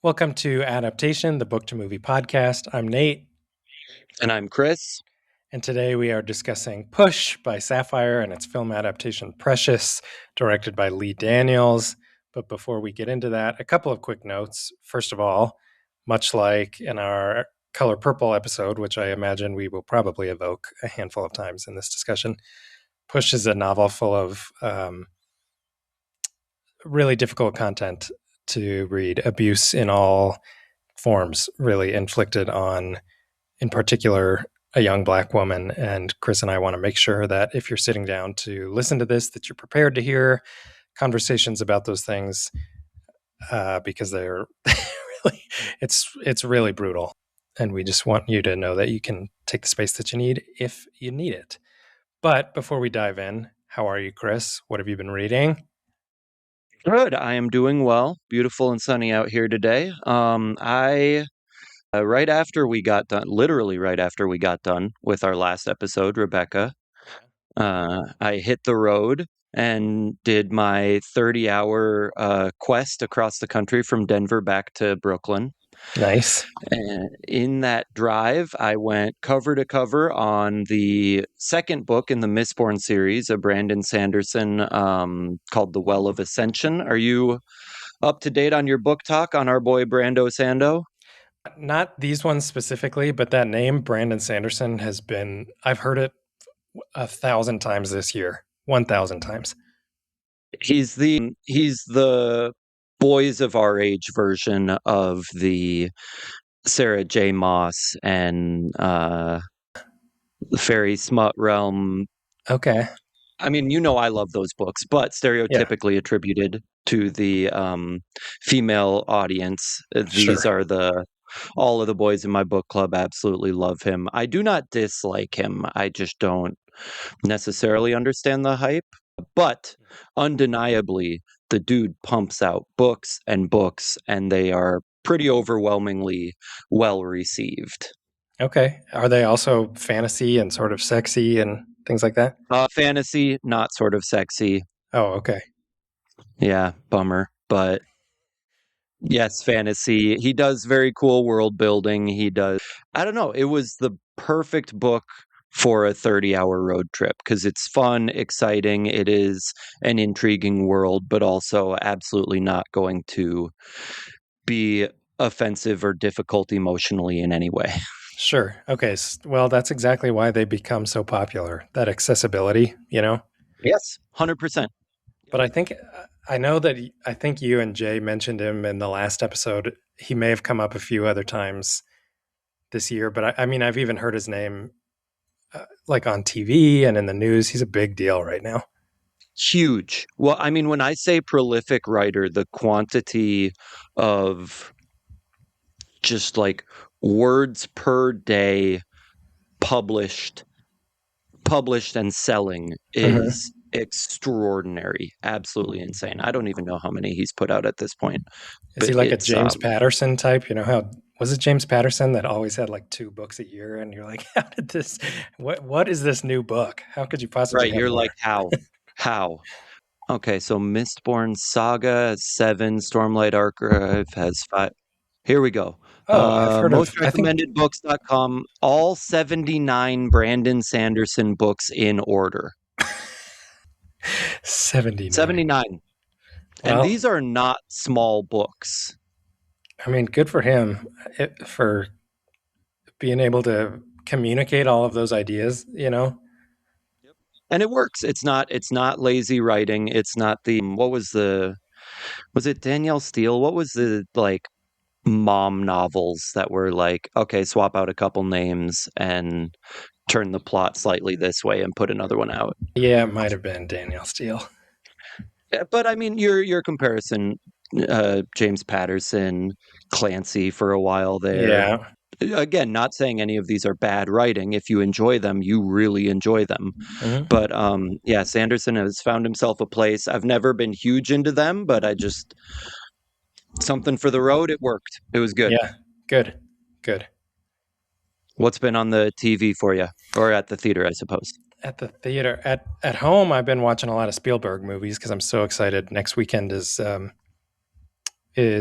Welcome to Adaptation, the book to movie podcast. I'm Nate. And I'm Chris. And today we are discussing Push by Sapphire and its film adaptation Precious, directed by Lee Daniels. But before we get into that, a couple of quick notes. First of all, much like in our Color Purple episode, which I imagine we will probably evoke a handful of times in this discussion, Push is a novel full of really difficult content to read, abuse in all forms, really inflicted on, in particular, a young Black woman. And Chris and I want to make sure that if you're sitting down to listen to this, that you're prepared to hear conversations about those things, because they're really, it's really brutal. And we just want you to know that you can take the space that you need if you need it. But before we dive in, how are you, Chris? What have you been reading? Good. I am doing well. Beautiful and sunny out here today. Right after we got done, literally right after we got done with our last episode, Rebecca, I hit the road and did my 30-hour quest across the country from Denver back to Brooklyn. Nice. And in that drive, I went cover to cover on the second book in the Mistborn series, a Brandon Sanderson, called The Well of Ascension. Are you up to date on your book talk on our boy Brando Sando? Not these ones specifically, but that name, Brandon Sanderson, has been, I've heard it 1,000 times this year. 1,000 times. He's the boys of our age version of the Sarah J. Maas and Fairy Smut Realm. Okay. I mean, I love those books, but stereotypically attributed to the female audience. These are all of the boys in my book club absolutely love him. I do not dislike him. I just don't necessarily understand the hype. But undeniably, the dude pumps out books, and they are pretty overwhelmingly well received. Okay. Are they also fantasy and sort of sexy and things like that? Fantasy, not sort of sexy. Oh, okay. Yeah, bummer. But yes, fantasy. He does very cool world building. I don't know. It was the perfect book for a 30-hour road trip because it's fun, exciting. It is an intriguing world, but also absolutely not going to be offensive or difficult emotionally in any way. Sure. Okay. Well, that's exactly why they become so popular. That accessibility, Yes, 100%. But I think you and Jay mentioned him in the last episode. He may have come up a few other times this year, but I mean, I've even heard his name like on TV and in the news. He's a big deal right now. Huge. Well, I mean, when I say prolific writer, the quantity of just like words per day published and selling is extraordinary, absolutely insane. I don't even know how many he's put out at this point. Is he like a James Patterson type? How was it James Patterson that always had like 2 books a year? And you're like, how did this? What is this new book? How could you possibly? Right, you're more? Like, how? Okay, so Mistborn Saga has 7, Stormlight Archive has 5. Here we go. Oh, I've heard most recommended books.com, all 79 Brandon Sanderson books in order. 79. Well, and these are not small books. I mean, good for him for being able to communicate all of those ideas, And it works. It's not lazy writing. It's not was it Danielle Steele? What was the mom novels that were like, okay, swap out a couple names and turn the plot slightly this way and put another one out? Yeah, it might have been Danielle Steele. But I mean, your comparison, James Patterson, Clancy for a while there. Yeah. Again, not saying any of these are bad writing. If you enjoy them, you really enjoy them. Mm-hmm. But Sanderson has found himself a place. I've never been huge into them, but Something for the road. It worked. It was good. Yeah, good, good. What's been on the TV for you, or at the theater, I suppose? At the theater, at home, I've been watching a lot of Spielberg movies because I'm so excited. Next weekend is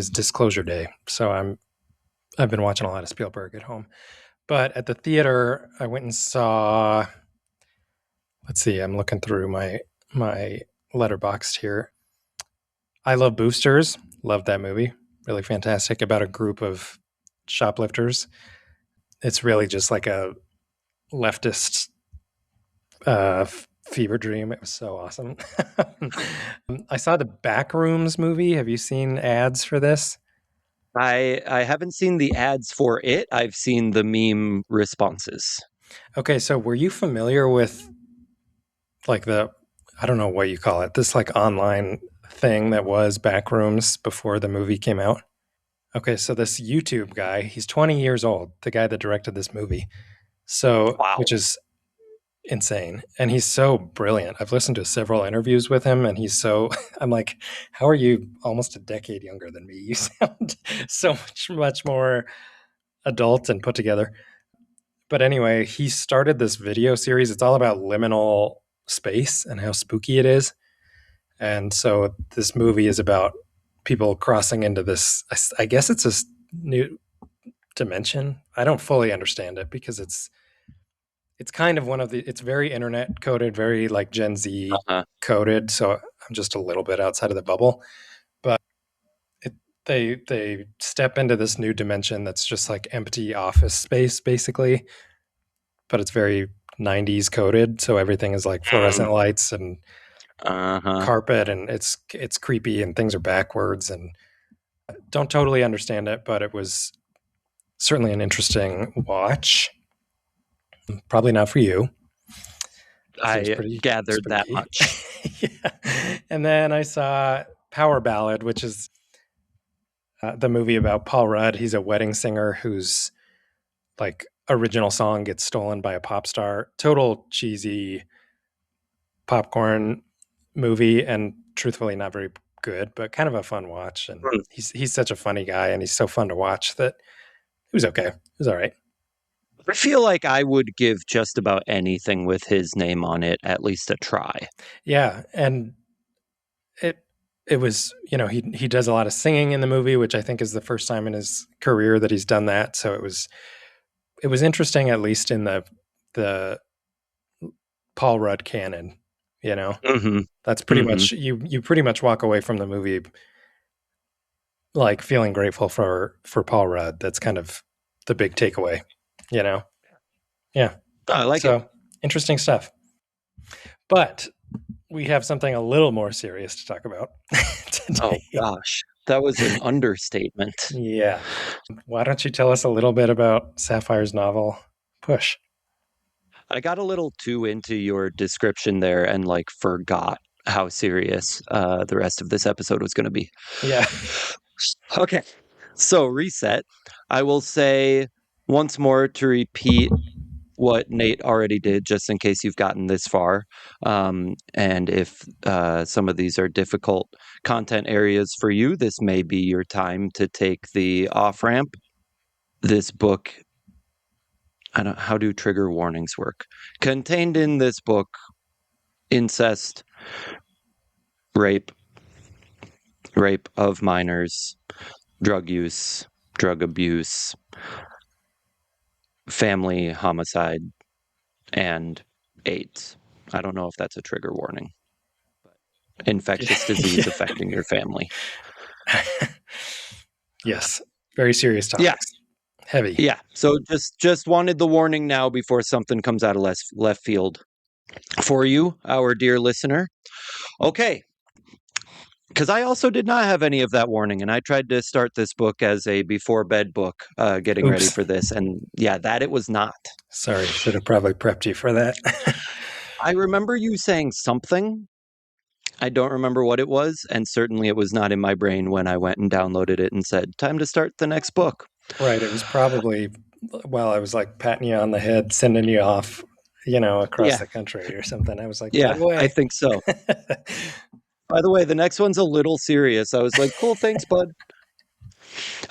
Disclosure Day, so I've been watching a lot of Spielberg at home. But at the theater, I went and saw. Let's see, I'm looking through my letterboxd here. I Love Boosters. Love that movie. Really fantastic, about a group of shoplifters. It's really just like a leftist fever dream. It was so awesome. I saw the Backrooms movie. Have you seen ads for this? I haven't seen the ads for it. I've seen the meme responses. Okay, so were you familiar with like I don't know what you call it, this like online thing that was Backrooms before the movie came out? Okay, so this YouTube guy, he's 20 years old, the guy that directed this movie. So, Wow. which is insane. And he's so brilliant. I've listened to several interviews with him and he's so I'm like, how are you almost a decade younger than me? You sound so much more adult and put together. But anyway, he started this video series. It's all about liminal space and how spooky it is. And so this movie is about people crossing into this, I guess it's a new dimension. I don't fully understand it because it's kind of one of the, it's very internet coded, very like Gen Z Uh-huh. coded. So I'm just a little bit outside of the bubble. But it, they step into this new dimension that's just like empty office space basically, but it's very 90s coded. So everything is like fluorescent lights and Uh-huh. carpet, and it's creepy and things are backwards, and don't totally understand it, but it was certainly an interesting watch. Probably not for you. Seems I pretty gathered that spooky. much. Yeah. And then I saw Power Ballad, which is the movie about Paul Rudd. He's a wedding singer whose like original song gets stolen by a pop star. Total cheesy popcorn movie, and truthfully not very good, but kind of a fun watch. And Hmm. he's such a funny guy, and he's so fun to watch that it was okay. It was all right. I feel like I would give just about anything with his name on it at least a try. Yeah, and it was, he does a lot of singing in the movie, which I think is the first time in his career that he's done that. So it was interesting, at least in the Paul Rudd canon. Mm-hmm. That's pretty Mm-hmm. much you pretty much walk away from the movie like feeling grateful for Paul Rudd. That's kind of the big takeaway. you know yeah, I like it. so interesting stuff, but we have something a little more serious to talk about Oh today. gosh, that was an understatement. Yeah, why don't you tell us a little bit about Sapphire's novel Push? I got a little too into your description there and like forgot how serious the rest of this episode was going to be. Yeah. Okay, so reset. I will say once more to repeat what Nate already did, just in case you've gotten this far. And if some of these are difficult content areas for you, this may be your time to take the off ramp. This book, how do trigger warnings work? Contained in this book, incest, rape, rape of minors, drug use, drug abuse, family homicide, and AIDS. I don't know if that's a trigger warning. Infectious disease affecting your family. Yes, very serious Yeah, topics. Heavy. yeah. So just wanted the warning now before something comes out of left field for you, our dear listener. Okay. Because I also did not have any of that warning, and I tried to start this book as a before bed book, getting ready Oops. for this, and yeah, that it was not. Sorry, should have probably prepped you for that. I remember you saying something. I don't remember what it was, and certainly it was not in my brain when I went and downloaded it and said, "Time to start the next book." Right, it was probably while I was like patting you on the head, sending you off, across Yeah, the country or something. I was like, by yeah, the I way. think so. By the way, the next one's a little serious. I was like, "Cool, thanks, bud."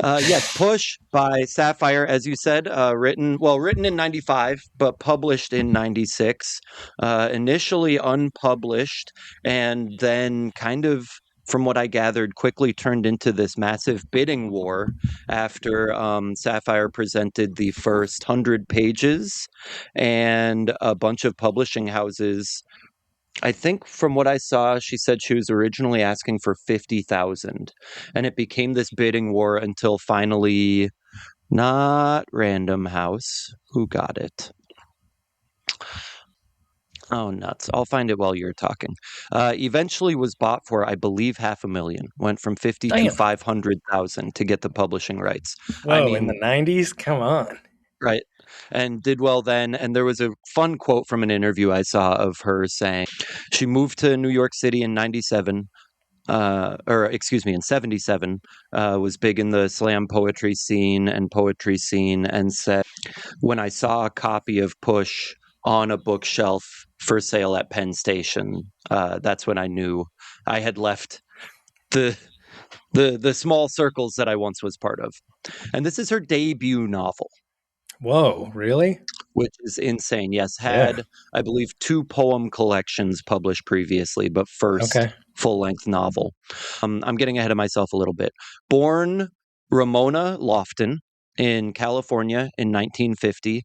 Yes, Push by Sapphire, as you said, written in 95, but published in 96. Initially unpublished, and then kind of, from what I gathered, quickly turned into this massive bidding war after Sapphire presented the first 100 pages, and a bunch of publishing houses. I think from what I saw, she said she was originally asking for 50,000, and it became this bidding war until finally, not Random House, who got it? Oh, nuts. I'll find it while you're talking. Eventually was bought for, I believe, 500,000. Went from 50 to Damn. 500,000 to get the publishing rights. I Whoa, in the mean, 90s? Come on. right. And did well then. And there was a fun quote from an interview I saw of her saying she moved to New York City in 97, or excuse me, in 77, was big in the slam poetry scene and said, when I saw a copy of Push on a bookshelf for sale at Penn Station, that's when I knew I had left the the small circles that I once was part of. And this is her debut novel. Whoa, really? Which is insane. Yes, Yeah. had, I believe, 2 poem collections published previously, but first Okay. full-length novel. I'm getting ahead of myself a little bit. Born Ramona Lofton in California in 1950.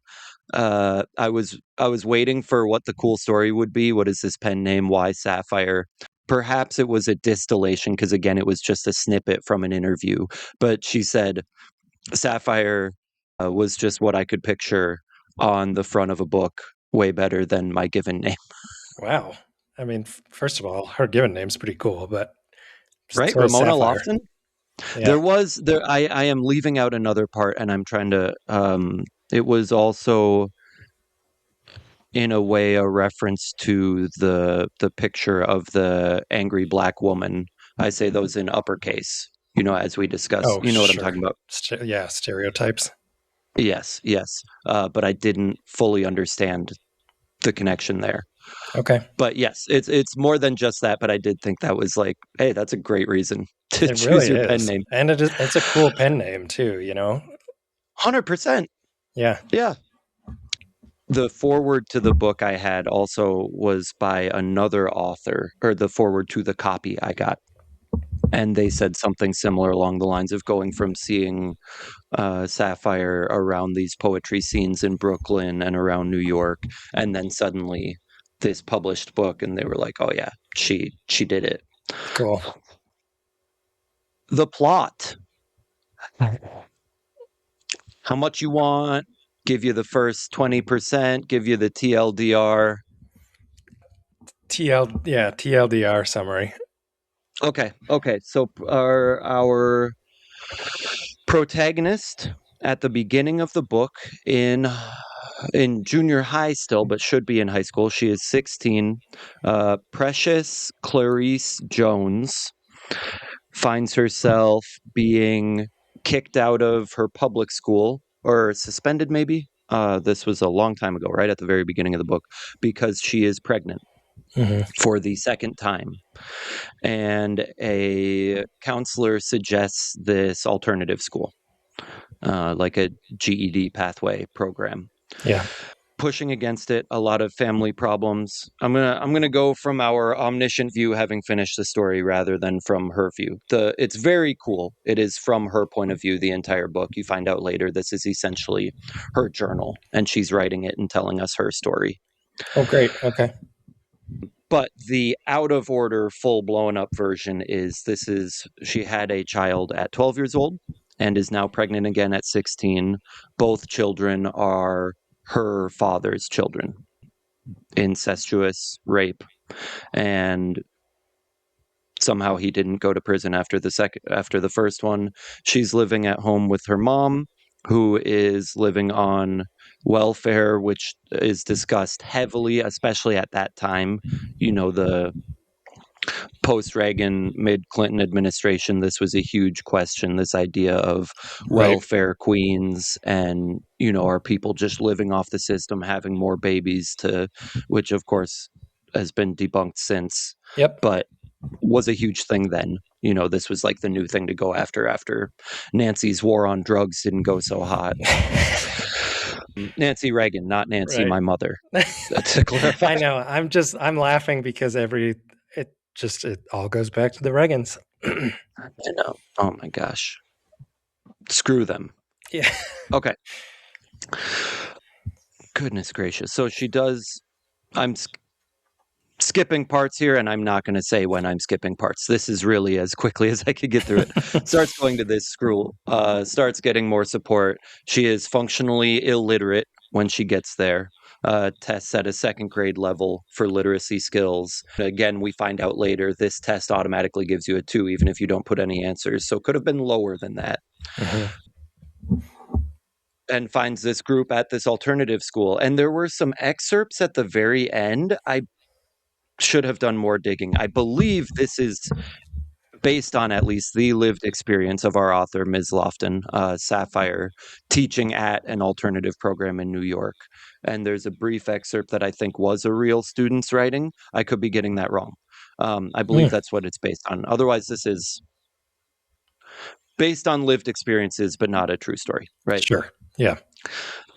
I was waiting for what the cool story would be. What is this pen name? Why Sapphire? Perhaps it was a distillation, because again, it was just a snippet from an interview. But she said Sapphire was just what I could picture on the front of a book, way better than my given name. Wow. I mean, first of all, her given name's pretty cool, but Right, so is Ramona Sapphire. Lofton. Yeah. I am leaving out another part, and I'm trying to. It was also in a way a reference to the picture of the angry black woman. I say those in uppercase. As we discuss. Oh, You know what I'm sure. talking about. Yeah, stereotypes. Yes, yes. But I didn't fully understand the connection there. Okay. But yes, it's more than just that, but I did think that was like, hey, that's a great reason to It choose really your pen is. name. And it's a cool pen name too, 100%. Yeah. Yeah. The foreword to the book I had also was by another author, or the foreword to the copy I got. And they said something similar along the lines of going from seeing Sapphire around these poetry scenes in Brooklyn and around New York, and then suddenly this published book, and they were like, "Oh yeah, she did it." Cool. The plot: how much you want? Give you the first 20%. Give you the TLDR. TLDR summary. Okay, okay. So our protagonist at the beginning of the book in junior high still, but should be in high school. She is 16. Precious Clarice Jones finds herself being kicked out of her public school, or suspended maybe. This was a long time ago, right at the very beginning of the book, because she is pregnant Hmm. for the second time. And a counselor suggests this alternative school, like a GED pathway program. Yeah. Pushing against it, a lot of family problems. I'm gonna go from our omniscient view, having finished the story, rather than from her view. It's very cool. It is from her point of view, the entire book. You find out later this is essentially her journal, and she's writing it and telling us her story. Oh, great. Okay. But the out of order, full blown up version is she had a child at 12 years old and is now pregnant again at 16. Both children are her father's children. Incestuous rape, and somehow he didn't go to prison after the first one. She's living at home with her mom, who is living on welfare, which is discussed heavily, especially at that time. The post-Reagan, mid-Clinton administration, this was a huge question, this idea of Right. welfare queens, and are people just living off the system, having more babies, which of course has been debunked since, Yep. but was a huge thing then. this was like the new thing to go after Nancy's war on drugs didn't go so hot. Nancy Reagan, not Nancy, Right. my mother. To clarify. I know. I'm laughing because it all goes back to the Reagans. I know. Oh my gosh. Screw them. Yeah. Okay. Goodness gracious. So she does. I'm skipping parts here, and I'm not going to say when I'm skipping parts. This is really as quickly as I could get through it. Starts going to this school, starts getting more support. She is functionally illiterate when she gets there. Tests at a second grade level for literacy skills. Again, we find out later this test automatically gives you a 2, even if you don't put any answers. So it could have been lower than that. Mm-hmm. And finds this group at this alternative school. And there were some excerpts at the very end. I should have done more digging. I believe this is based on at least the lived experience of our author, Ms. Lofton, Sapphire, teaching at an alternative program in New York. And there's a brief excerpt that I think was a real student's writing. I could be getting that wrong. I believe that's what it's based on. Otherwise, this is based on lived experiences, but not a true story, right? Sure. Yeah.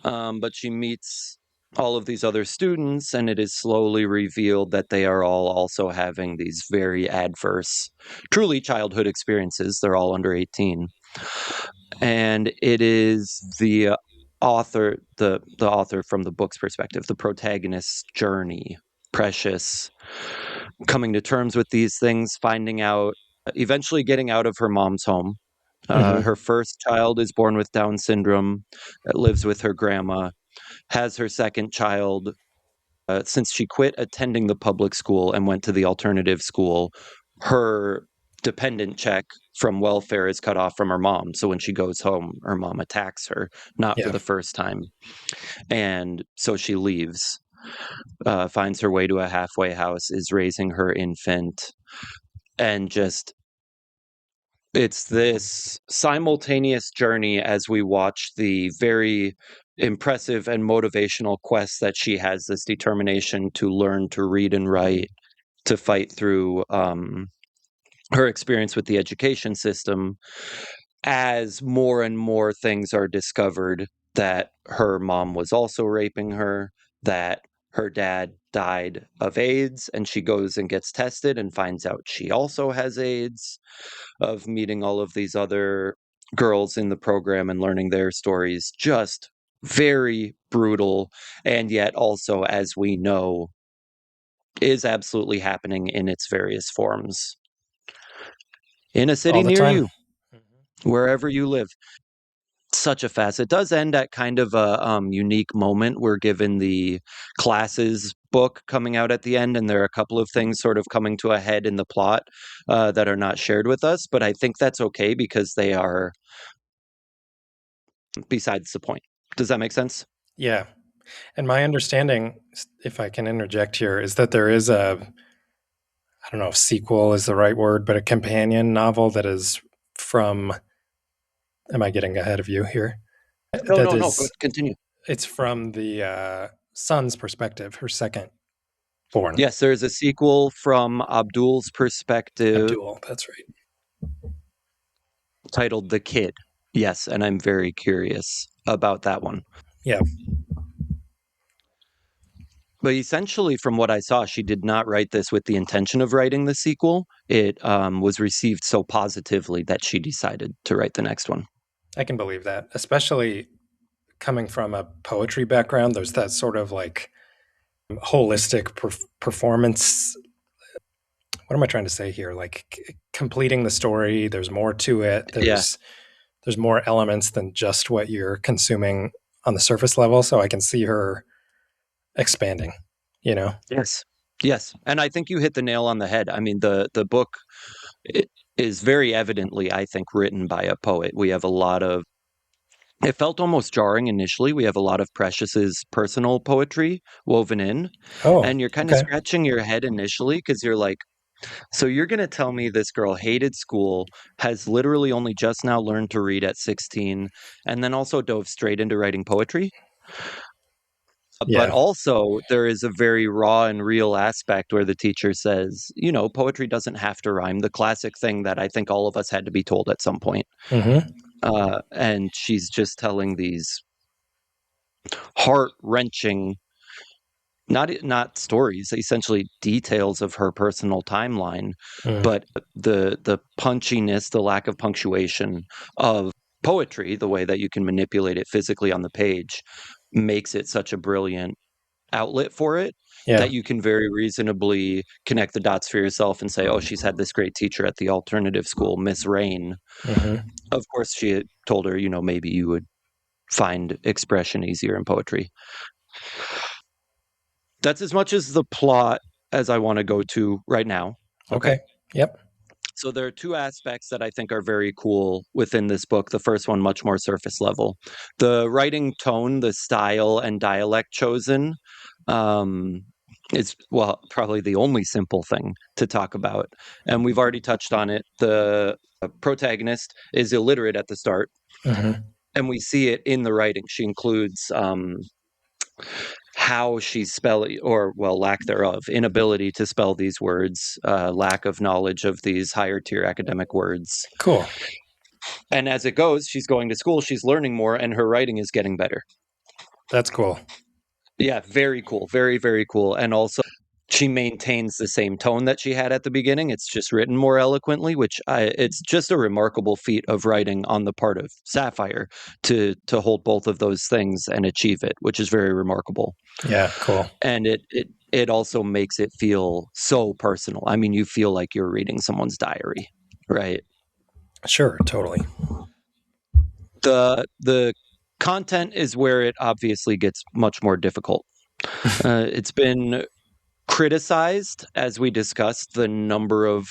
But she meets all of these other students, and it is slowly revealed that they are all also having these very adverse, truly childhood experiences. They're all under 18. And it is the author, the author from the book's perspective, the protagonist's journey, Precious, coming to terms with these things, finding out, eventually getting out of her mom's home. Her first child is born with Down syndrome, lives with her grandma, has her second child. Since she quit attending the public school and went to the alternative school, her dependent check from welfare is cut off from her mom. So when she goes home, her mom attacks her, not for the first time. And so she leaves, finds her way to a halfway house, is raising her infant, and just it's this simultaneous journey as we watch the very impressive and motivational quest that she has, this determination to learn to read and write, to fight through her experience with the education system, as more and more things are discovered, that her mom was also raping her, that her dad died of AIDS, and she goes and gets tested and finds out she also has AIDS, of meeting all of these other girls in the program and learning their stories. Just very brutal, and yet also, as we know, is absolutely happening in its various forms in a city near you, wherever you live. Such a fast. It does end at kind of a unique moment. We're given the classes book coming out at the end, and there are a couple of things sort of coming to a head in the plot that are not shared with us, but I think that's okay because they are besides the point. Does that make sense? Yeah. And my understanding, if I can interject here, is that there is I don't know if sequel is the right word, but a companion novel that is from, am I getting ahead of you here? No, continue. It's from the son's perspective, her second born. Yes, there's a sequel from Abdul's perspective. Abdul, that's right. Titled The Kid. Yes, and I'm very curious about that one. Yeah. But essentially, from what I saw, she did not write this with the intention of writing the sequel. It was received so positively that she decided to write the next one. I can believe that, especially coming from a poetry background. There's that sort of like holistic performance. What am I trying to say here? Like completing the story. There's more to it. There's more elements than just what you're consuming on the surface level. So I can see her expanding, you know? Yes. And I think you hit the nail on the head. I mean, the book is very evidently, I think, written by a poet. We have a lot of, it felt almost jarring initially. We have a lot of Precious's personal poetry woven in. Oh, and you're kind of scratching your head initially because you're like, so you're going to tell me this girl hated school, has literally only just now learned to read at 16, and then also dove straight into writing poetry? But Yeah. also, there is a very raw and real aspect where the teacher says, poetry doesn't have to rhyme. The classic thing that I think all of us had to be told at some point. Mm-hmm. And she's just telling these heart-wrenching, not stories, essentially details of her personal timeline, Mm. but the punchiness, the lack of punctuation of poetry, the way that you can manipulate it physically on the page, makes it such a brilliant outlet for it Yeah. that you can very reasonably connect the dots for yourself and say, oh, she's had this great teacher at the alternative school, Miss Rain. Mm-hmm. Of course, she had told her, maybe you would find expression easier in poetry. That's as much as the plot as I want to go to right now. Okay. Okay. Yep. So there are two aspects that I think are very cool within this book. The first one, much more surface level. The writing tone, the style and dialect chosen um, is, well, probably the only simple thing to talk about. And we've already touched on it. The protagonist is illiterate at the start, Mm-hmm. and we see it in the writing. She includes how she's spelling, or well, lack thereof, inability to spell these words, lack of knowledge of these higher tier academic words. Cool. And as it goes, she's going to school, she's learning more, and her writing is getting better. That's cool. Yeah, very cool. Very, very cool. And also, she maintains the same tone that she had at the beginning. It's just written more eloquently, it's just a remarkable feat of writing on the part of Sapphire to hold both of those things and achieve it, which is very remarkable. Yeah. Cool. And it also makes it feel so personal. I mean, you feel like you're reading someone's diary, right? Sure. Totally. The content is where it obviously gets much more difficult. It's been criticized, as we discussed, the number of,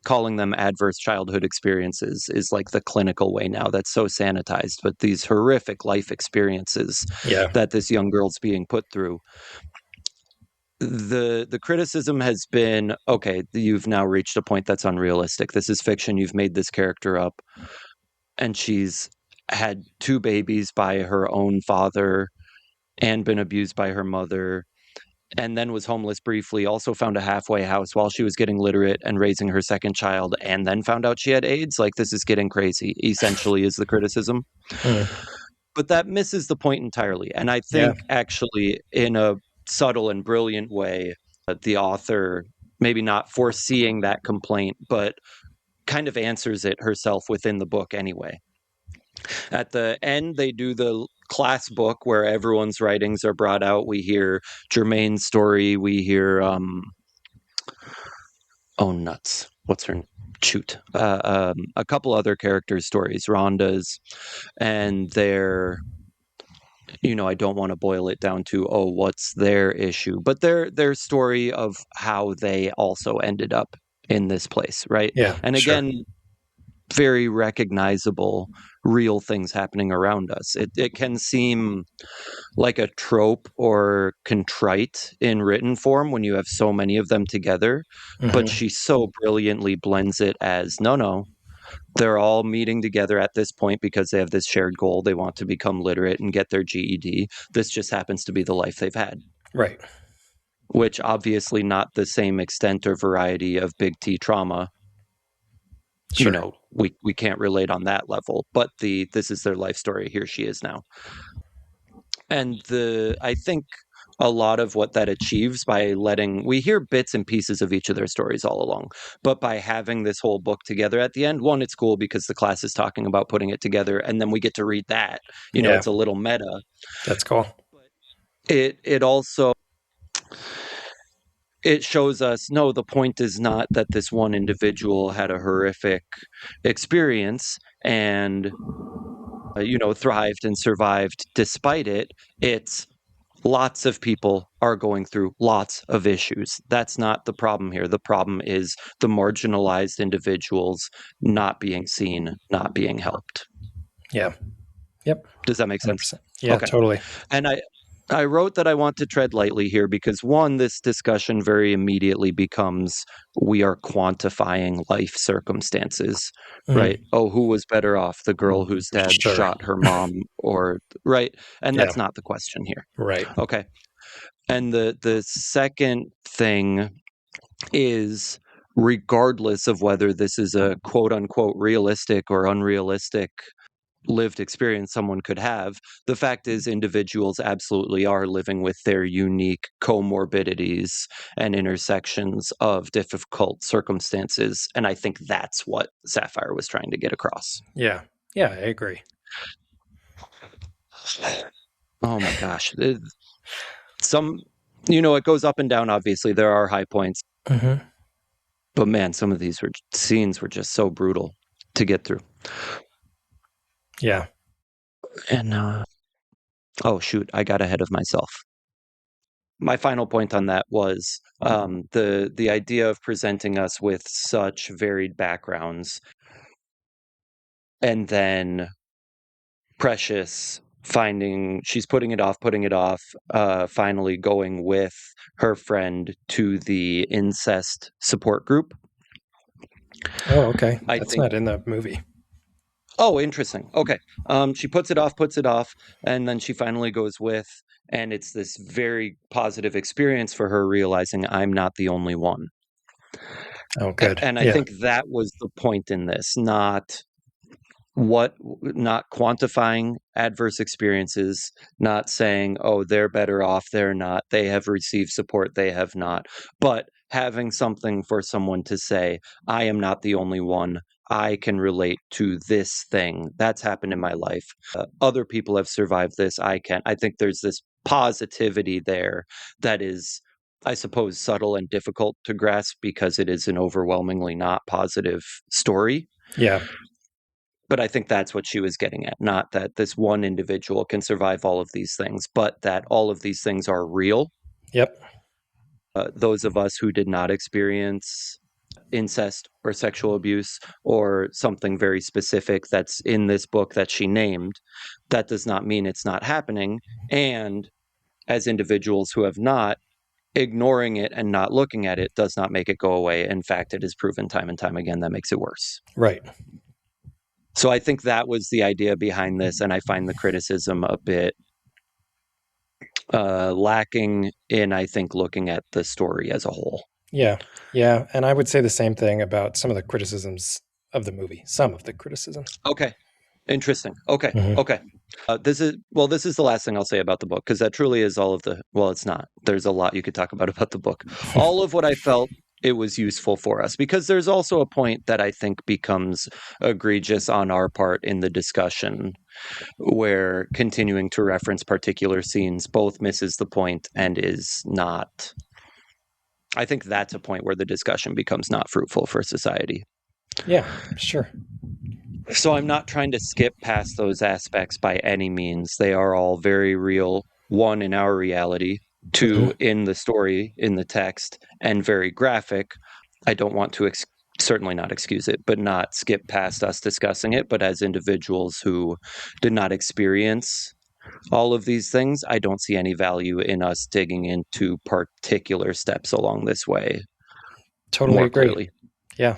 calling them adverse childhood experiences is like the clinical way now. That's so sanitized, but these horrific life experiences Yeah. that this young girl's being put through. The criticism has been, okay, you've now reached a point that's unrealistic. This is fiction. You've made this character up, and she's had two babies by her own father and been abused by her mother, and then was homeless briefly, also found a halfway house while she was getting literate and raising her second child, and then found out she had AIDS. Like, this is getting crazy, essentially, is the criticism. Mm. But that misses the point entirely. And I Yeah. think, actually, in a subtle and brilliant way, the author, maybe not foreseeing that complaint, but kind of answers it herself within the book anyway. At the end, they do the class book where everyone's writings are brought out. We hear Jermaine's story. We hear, oh, nuts. What's her shoot? A couple other characters' stories, Rhonda's, and their, I don't want to boil it down to, oh, what's their issue, but their story of how they also ended up in this place, right? Yeah. And Sure. again, very recognizable, real things happening around us. It can seem like a trope or contrite in written form when you have so many of them together, but Mm-hmm. she so brilliantly blends it as, no, they're all meeting together at this point because they have this shared goal. They want to become literate and get their GED. This just happens to be the life they've had. Right. Which obviously not the same extent or variety of big T trauma. Sure. We can't relate on that level, but this is their life story. Here she is now. And I think a lot of what that achieves by we hear bits and pieces of each of their stories all along, but by having this whole book together at the end, one, it's cool because the class is talking about putting it together, and then we get to read that. Yeah. It's a little meta. That's cool. It also, it shows us, no, the point is not that this one individual had a horrific experience and thrived and survived despite it. It's lots of people are going through lots of issues. That's not the problem here. The problem is the marginalized individuals not being seen, not being helped. Yeah. Yep. Does that make sense? 100%. Yeah. Okay. Totally. And I wrote that I want to tread lightly here because, one, this discussion very immediately becomes we are quantifying life circumstances, right? Mm, Oh, who was better off, the girl whose dad sure. shot her mom, or right? And Yeah. that's not the question here. Right. Okay. And the second thing is, regardless of whether this is a quote unquote realistic or unrealistic lived experience someone could have, the fact is individuals absolutely are living with their unique comorbidities and intersections of difficult circumstances. And I think that's what Sapphire was trying to get across. Yeah. Yeah, I agree. Oh my gosh. Some, it goes up and down, obviously. There are high points. Hmm. But man, some of these scenes were just so brutal to get through. Yeah. And oh shoot, I got ahead of myself. My final point on that was the idea of presenting us with such varied backgrounds, and then Precious finding she's putting it off, finally going with her friend to the incest support group. Oh, okay. I That's think. not in the movie. Oh, interesting. Okay. She puts it off, and then she finally goes with, and it's this very positive experience for her, realizing I'm not the only one. Oh, good. And I Yeah. think that was the point in this, not quantifying adverse experiences, not saying, oh, they're better off, they're not, they have received support, they have not, but having something for someone to say, I am not the only one. I can relate to this thing that's happened in my life. Other people have survived this. I can. I think there's this positivity there that is, I suppose, subtle and difficult to grasp because it is an overwhelmingly not positive story. Yeah. But I think that's what she was getting at, not that this one individual can survive all of these things, but that all of these things are real. Yep. Those of us who did not experience incest or sexual abuse or something very specific that's in this book that she named, that does not mean it's not happening. And as individuals who have not, ignoring it and not looking at it does not make it go away. In fact, it is proven time and time again that makes it worse. Right. So I think that was the idea behind this, and I find the criticism a bit lacking in, I think, looking at the story as a whole. Yeah. Yeah. And I would say the same thing about some of the criticisms of the movie. Some of the criticisms. Okay, interesting. Okay, Hmm. okay. This is the last thing I'll say about the book because that truly is all of the. Well, it's not. There's a lot you could talk about the book. All of what I felt it was useful for us because there's also a point that I think becomes egregious on our part in the discussion where continuing to reference particular scenes both misses the point and is not. I think that's a point where the discussion becomes not fruitful for society. Yeah. Sure. So I'm not trying to skip past those aspects by any means. They are all very real. One, in our reality, two, Hmm. in the story, in the text, and very graphic. I don't want to certainly not excuse it, but not skip past us discussing it. But as individuals who did not experience all of these things, I don't see any value in us digging into particular steps along this way Totally more agree. clearly. Yeah.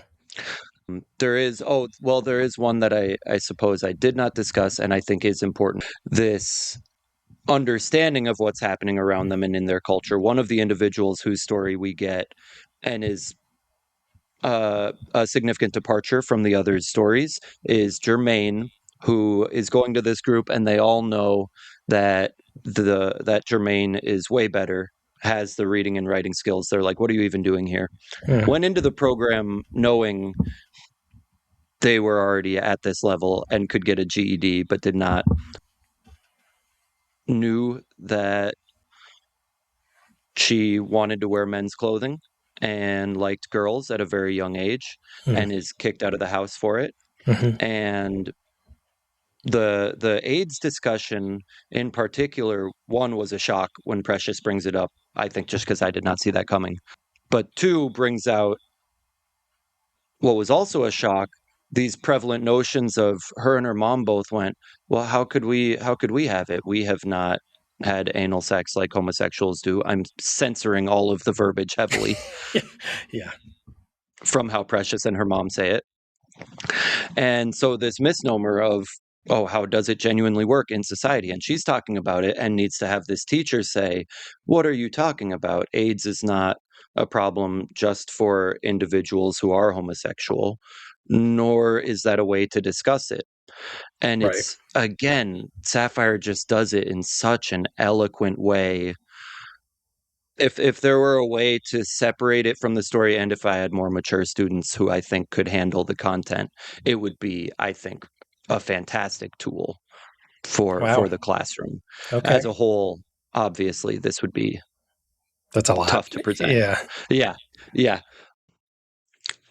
There is one that I suppose I did not discuss and I think is important. This understanding of what's happening around them and in their culture. One of the individuals whose story we get and is a significant departure from the other stories is Jermaine, who is going to this group, and they all know that that Jermaine is way better, has the reading and writing skills. They're like, "What are you even doing here?" Mm. Went into the program knowing they were already at this level and could get a GED, but did not knew that she wanted to wear men's clothing and liked girls at a very young age Mm. and is kicked out of the house for it. Hmm. And the AIDS discussion in particular, one was a shock when Precious brings it up, I think just because I did not see that coming. But two brings out what was also a shock, these prevalent notions of her and her mom both went, well, how could we have it? We have not had anal sex like homosexuals do. I'm censoring all of the verbiage heavily. Yeah. From how Precious and her mom say it. And so this misnomer of, oh, how does it genuinely work in society? And she's talking about it and needs to have this teacher say, what are you talking about? AIDS is not a problem just for individuals who are homosexual, nor is that a way to discuss it. And Right. it's, again, Sapphire just does it in such an eloquent way. If there were a way to separate it from the story, and if I had more mature students who I think could handle the content, it would be, I think, a fantastic tool for Wow. the classroom. Okay. As a whole, obviously, this would be That's a lot. tough to present. Yeah. Yeah, yeah.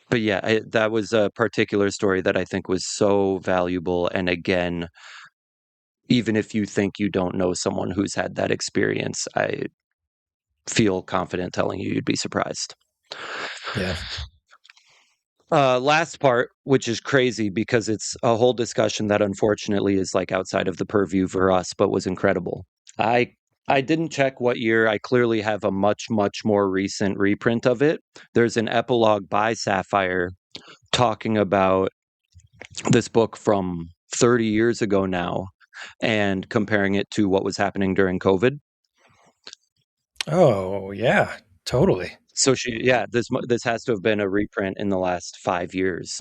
But yeah, that was a particular story that I think was so valuable. And again, even if you think you don't know someone who's had that experience, I feel confident telling you you'd be surprised. Yeah. Last part, which is crazy because it's a whole discussion that unfortunately is like outside of the purview for us, but was incredible. I I didn't check what year. I clearly have a much, much more recent reprint of it. There's an epilogue by Sapphire talking about this book from 30 years ago now and comparing it to what was happening during COVID. Oh, yeah. Totally. So this has to have been a reprint in the last 5 years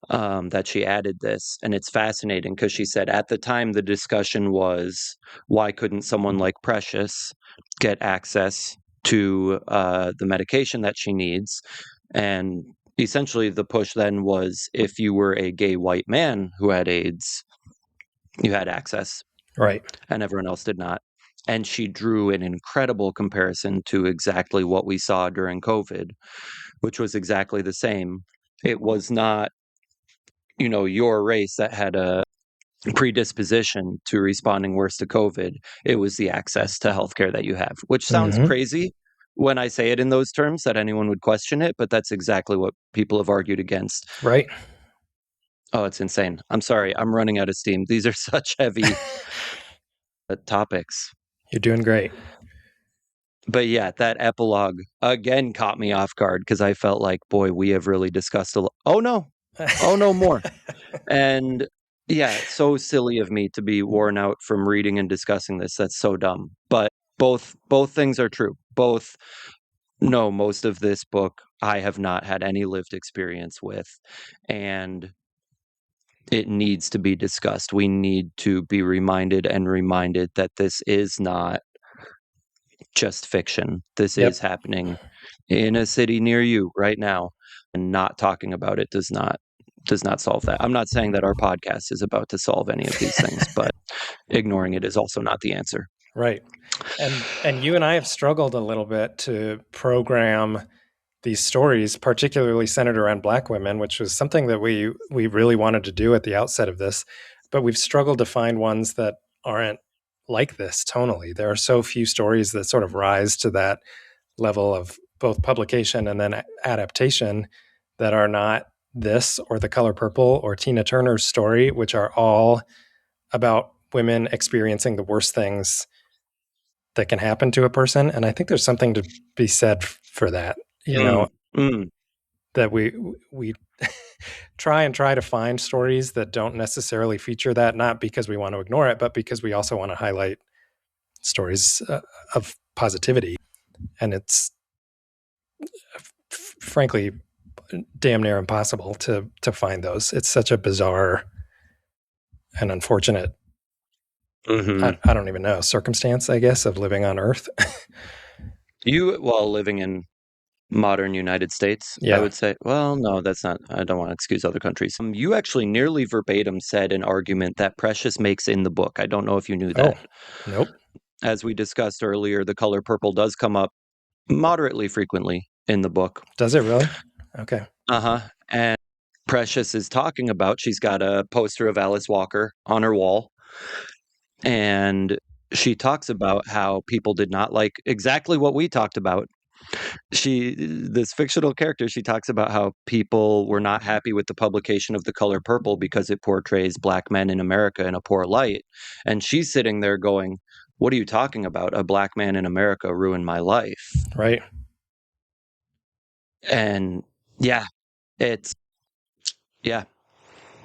that she added this, and it's fascinating because she said at the time the discussion was why couldn't someone like Precious get access to the medication that she needs, and essentially the push then was if you were a gay white man who had AIDS, you had access, Right. and everyone else did not. And she drew an incredible comparison to exactly what we saw during COVID, which was exactly the same. It was not, your race that had a predisposition to responding worse to COVID. It was the access to healthcare that you have, which sounds Mm-hmm. crazy when I say it in those terms that anyone would question it, but that's exactly what people have argued against. Right. Oh, it's insane. I'm sorry. I'm running out of steam. These are such heavy topics. You're doing great. But yeah, that epilogue again caught me off guard because I felt like, boy, we have really discussed a lot. Oh no, more. And yeah, it's so silly of me to be worn out from reading and discussing this. That's so dumb. But both things are true. No, most of this book I have not had any lived experience with, and it needs to be discussed. We need to be reminded that this is not just fiction. This Yep. is happening in a city near you right now, and not talking about it does not solve that. I'm not saying that our podcast is about to solve any of these things, but ignoring it is also not the answer. Right. And you and I have struggled a little bit to program these stories, particularly centered around Black women, which was something that we really wanted to do at the outset of this, but we've struggled to find ones that aren't like this tonally. There are so few stories that sort of rise to that level of both publication and then adaptation that are not this or The Color Purple or Tina Turner's story, which are all about women experiencing the worst things that can happen to a person. And I think there's something to be said for that, that we try to find stories that don't necessarily feature that, not because we want to ignore it, but because we also want to highlight stories of positivity. And it's frankly damn near impossible to find those. It's such a bizarre and unfortunate, I don't even know, circumstance, I guess, of living on Earth. Living in modern United States, Yeah. I would say, well, no, that's not, I don't want to excuse other countries. You actually nearly verbatim said an argument that Precious makes in the book. I don't know if you knew that. Oh, nope. As we discussed earlier, The Color Purple does come up moderately frequently in the book. Does it really? Okay. And Precious is talking about, she's got a poster of Alice Walker on her wall, and she talks about how people did not like exactly what we talked about. This fictional character, she talks about how people were not happy with the publication of The Color Purple because it portrays Black men in America in a poor light. And she's sitting there going, what are you talking about? A black man in America ruined my life. Right. And yeah, it's, yeah,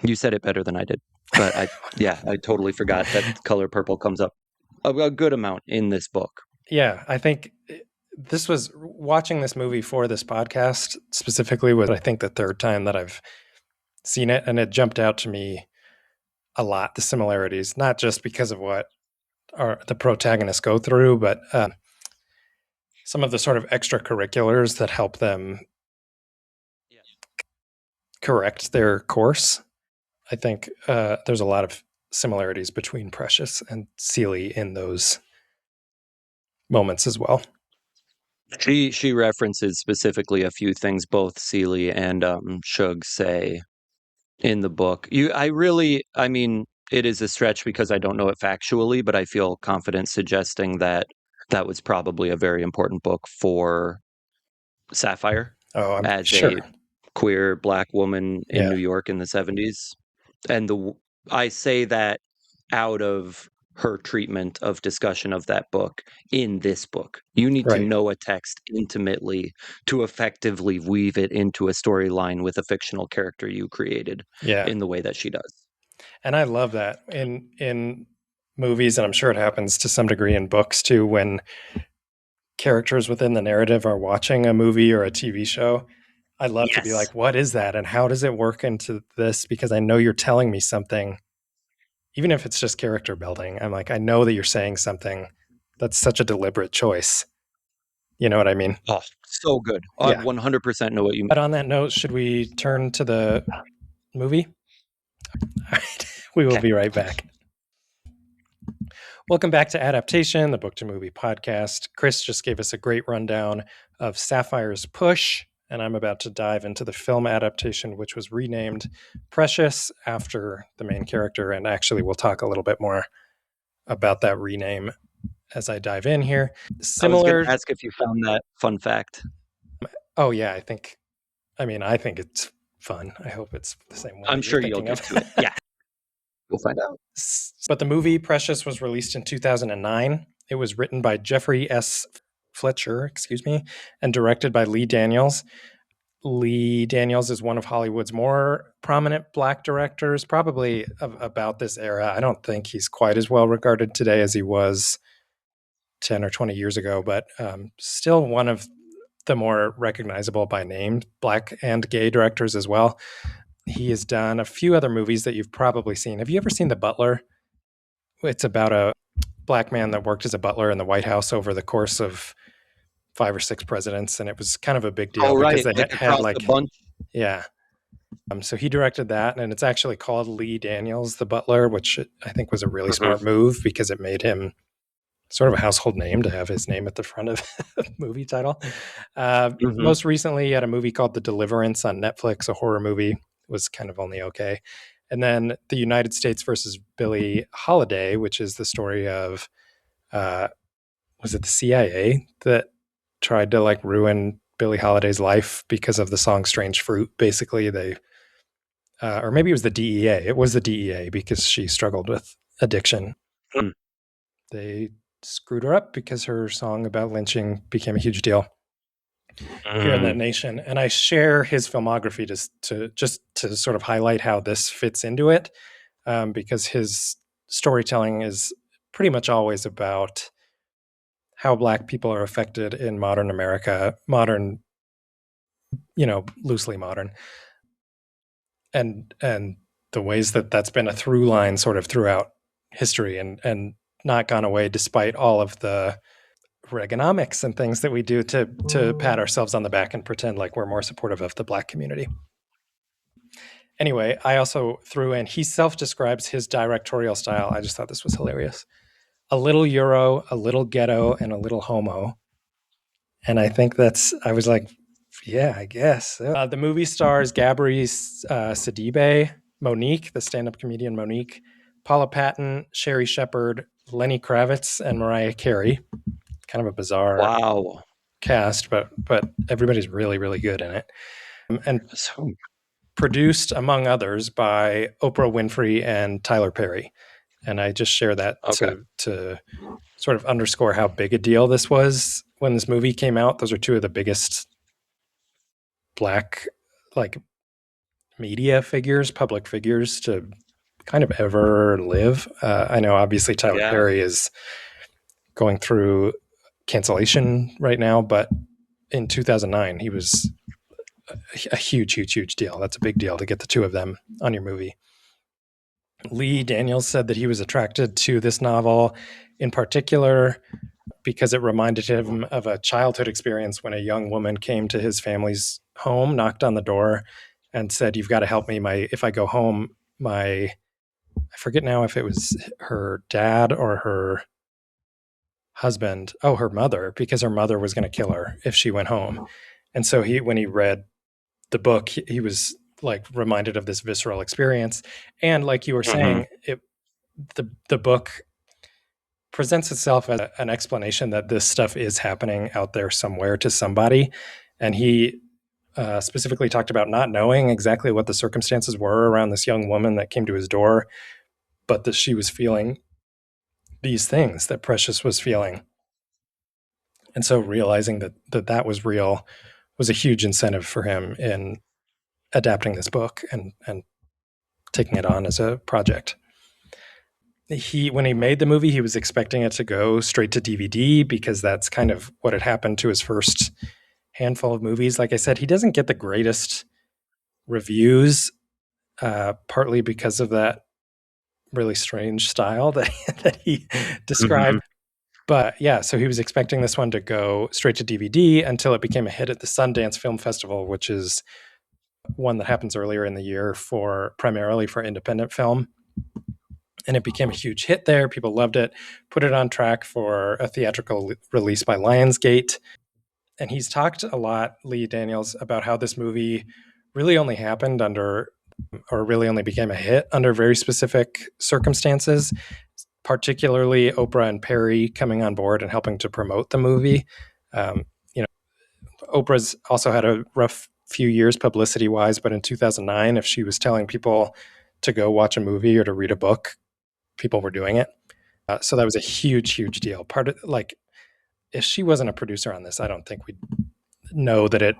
you said it better than I did. But I totally forgot that color purple comes up a good amount in this book. Yeah, I think this was watching this movie for this podcast specifically was, I think, the third time that I've seen it, and it jumped out to me a lot, the similarities, not just because of what the protagonists go through, but some of the sort of extracurriculars that help them correct their course. I think there's a lot of similarities between Precious and Celie in those moments as well. She references specifically a few things both Celie and Shug say in the book. I mean, it is a stretch because I don't know it factually, but I feel confident suggesting that that was probably a very important book for Sapphire I'm as sure. a queer black woman in New York in the 70s. And I say that out of her treatment of discussion of that book in this book. You need to know a text intimately to effectively weave it into a storyline with a fictional character you created in the way that she does. And I love that in movies, and I'm sure it happens to some degree in books too, when characters within the narrative are watching a movie or a TV show. I love to be like, what is that? And how does it work into this? Because I know you're telling me something, even if it's just character building. I'm like, I know that you're saying something. That's such a deliberate choice. You know what I mean? Oh, so good. I 100% know what you mean. But on that note, should we turn to the movie? All right. We will be right back. Welcome back to Adaptation, the Book to Movie podcast. Chris just gave us a great rundown of Sapphire's Push, and I'm about to dive into the film adaptation, which was renamed Precious after the main character. And actually, we'll talk a little bit more about that rename as I dive in here. I was going to ask if you found that fun fact. Oh, yeah, I think it's fun. I hope it's the same one. I'm sure you'll get to it. Yeah. We'll find out. But the movie Precious was released in 2009. It was written by Jeffrey S. Fletcher, and directed by Lee Daniels. Lee Daniels is one of Hollywood's more prominent black directors, probably about this era. I don't think he's quite as well regarded today as he was 10 or 20 years ago, but still one of the more recognizable by name black and gay directors as well. He has done a few other movies that you've probably seen. Have you ever seen The Butler? It's about a black man that worked as a butler in the White House over the course of 5 or 6 presidents, and it was kind of a big deal because they had like, yeah. So he directed that, and it's actually called Lee Daniels, The Butler, which I think was a really smart move because it made him sort of a household name to have his name at the front of the movie title. Most recently, he had a movie called The Deliverance on Netflix, a horror movie. It was kind of only okay. And then The United States versus Billie Holiday, which is the story of, was it the CIA that tried to like ruin Billie Holiday's life because of the song Strange Fruit? Basically, they, or maybe it was the DEA. It was the DEA because she struggled with addiction. They screwed her up because her song about lynching became a huge deal here in that nation. And I share his filmography to sort of highlight how this fits into it, because his storytelling is pretty much always about how Black people are affected in modern America, modern, loosely modern, and the ways that that's been a through line sort of throughout history and not gone away despite all of the Reaganomics and things that we do to pat ourselves on the back and pretend like we're more supportive of the Black community. Anyway, I also threw in, he self-describes his directorial style. I just thought this was hilarious. A little Euro, a little ghetto, and a little homo. And I think I was like, yeah, I guess. The movie stars Gabri Sidibe, Monique, the stand-up comedian Monique, Paula Patton, Sherry Shepherd, Lenny Kravitz, and Mariah Carey. Kind of a bizarre cast, but everybody's really, really good in it. And produced, among others, by Oprah Winfrey and Tyler Perry. And I just share that Okay. to sort of underscore how big a deal this was when this movie came out. Those are two of the biggest black like media figures, public figures to kind of ever live. I know obviously Tyler Yeah. Perry is going through cancellation right now, but in 2009 he was a huge deal. That's a big deal to get the two of them on your movie. Lee Daniels said that he was attracted to this novel in particular because it reminded him of a childhood experience when a young woman came to his family's home, knocked on the door, and said, "You've got to help me. If I go home, I forget now if it was her dad or her husband. Oh, her mother, because her mother was going to kill her if she went home." And so when he read the book, he was like reminded of this visceral experience. And like you were Hmm. saying, the book presents itself as an explanation that this stuff is happening out there somewhere to somebody. And he specifically talked about not knowing exactly what the circumstances were around this young woman that came to his door, but that she was feeling these things that Precious was feeling. And so realizing that was real was a huge incentive for him in adapting this book and taking it on as a project. When he made the movie, he was expecting it to go straight to DVD because that's kind of what had happened to his first handful of movies. Like I said, he doesn't get the greatest reviews, partly because of that really strange style that he Hmm. described. But yeah, so he was expecting this one to go straight to DVD until it became a hit at the Sundance Film Festival, which is one that happens earlier in the year primarily for independent film. And it became a huge hit there. People loved it, put it on track for a theatrical release by Lionsgate. And he's talked a lot, Lee Daniels, about how this movie really only happened under, or really only became a hit under very specific circumstances, particularly Oprah and Perry coming on board and helping to promote the movie. Um, you know, Oprah's also had a rough few years publicity wise, but in 2009, if she was telling people to go watch a movie or to read a book, people were doing it. So that was a huge deal. Part of like, if she wasn't a producer on this, I don't think we'd know that it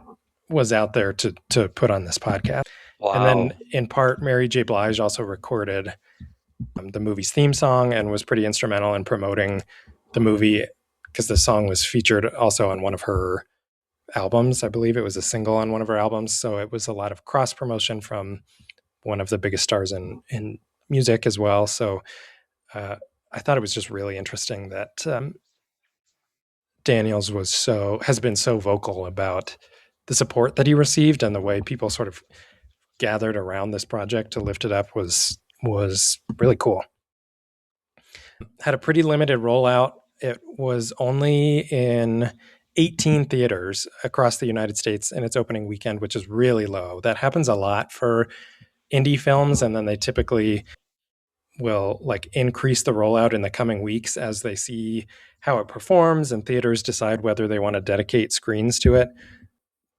was out there to put on this podcast. And then Wow. in part, Mary J. Blige also recorded the movie's theme song and was pretty instrumental in promoting the movie because the song was featured also on one of her albums. I believe it was a single on one of her albums. So it was a lot of cross promotion from one of the biggest stars in music as well. So uh, I thought it was just really interesting that Daniels has been so vocal about the support that he received and the way people sort of gathered around this project to lift it up was really cool. Had a pretty limited rollout. It was only in 18 theaters across the United States in its opening weekend, which is really low. That happens a lot for indie films, and then they typically will like increase the rollout in the coming weeks as they see how it performs and theaters decide whether they want to dedicate screens to it.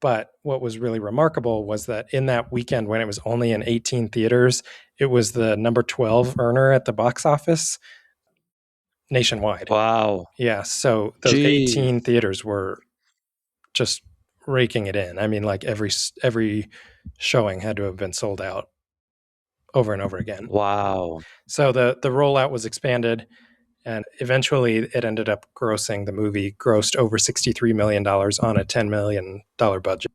But what was really remarkable was that in that weekend, when it was only in 18 theaters, it was the number 12 earner at the box office nationwide. Wow. Yeah. So those Geez. 18 theaters were just raking it in. I mean, like every showing had to have been sold out over and over again. Wow. So the rollout was expanded, and eventually it ended up the movie grossed over $63 million on a $10 million budget.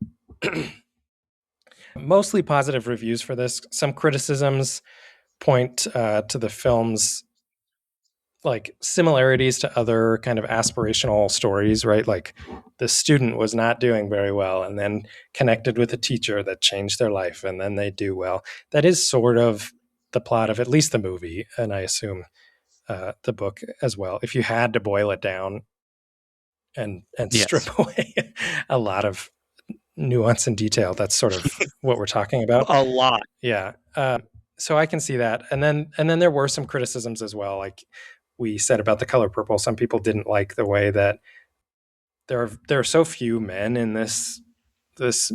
Mostly positive reviews for this. Some criticisms point to the film's like similarities to other kind of aspirational stories, right? Like the student was not doing very well and then connected with a teacher that changed their life and then they do well. That is sort of the plot of at least the movie, and I assume the book as well. If you had to boil it down and Yes. strip away a lot of nuance and detail, that's sort of what we're talking about. A lot. Yeah. So I can see that. And then there were some criticisms as well. Like we said about The Color Purple, some people didn't like the way that there are so few men in this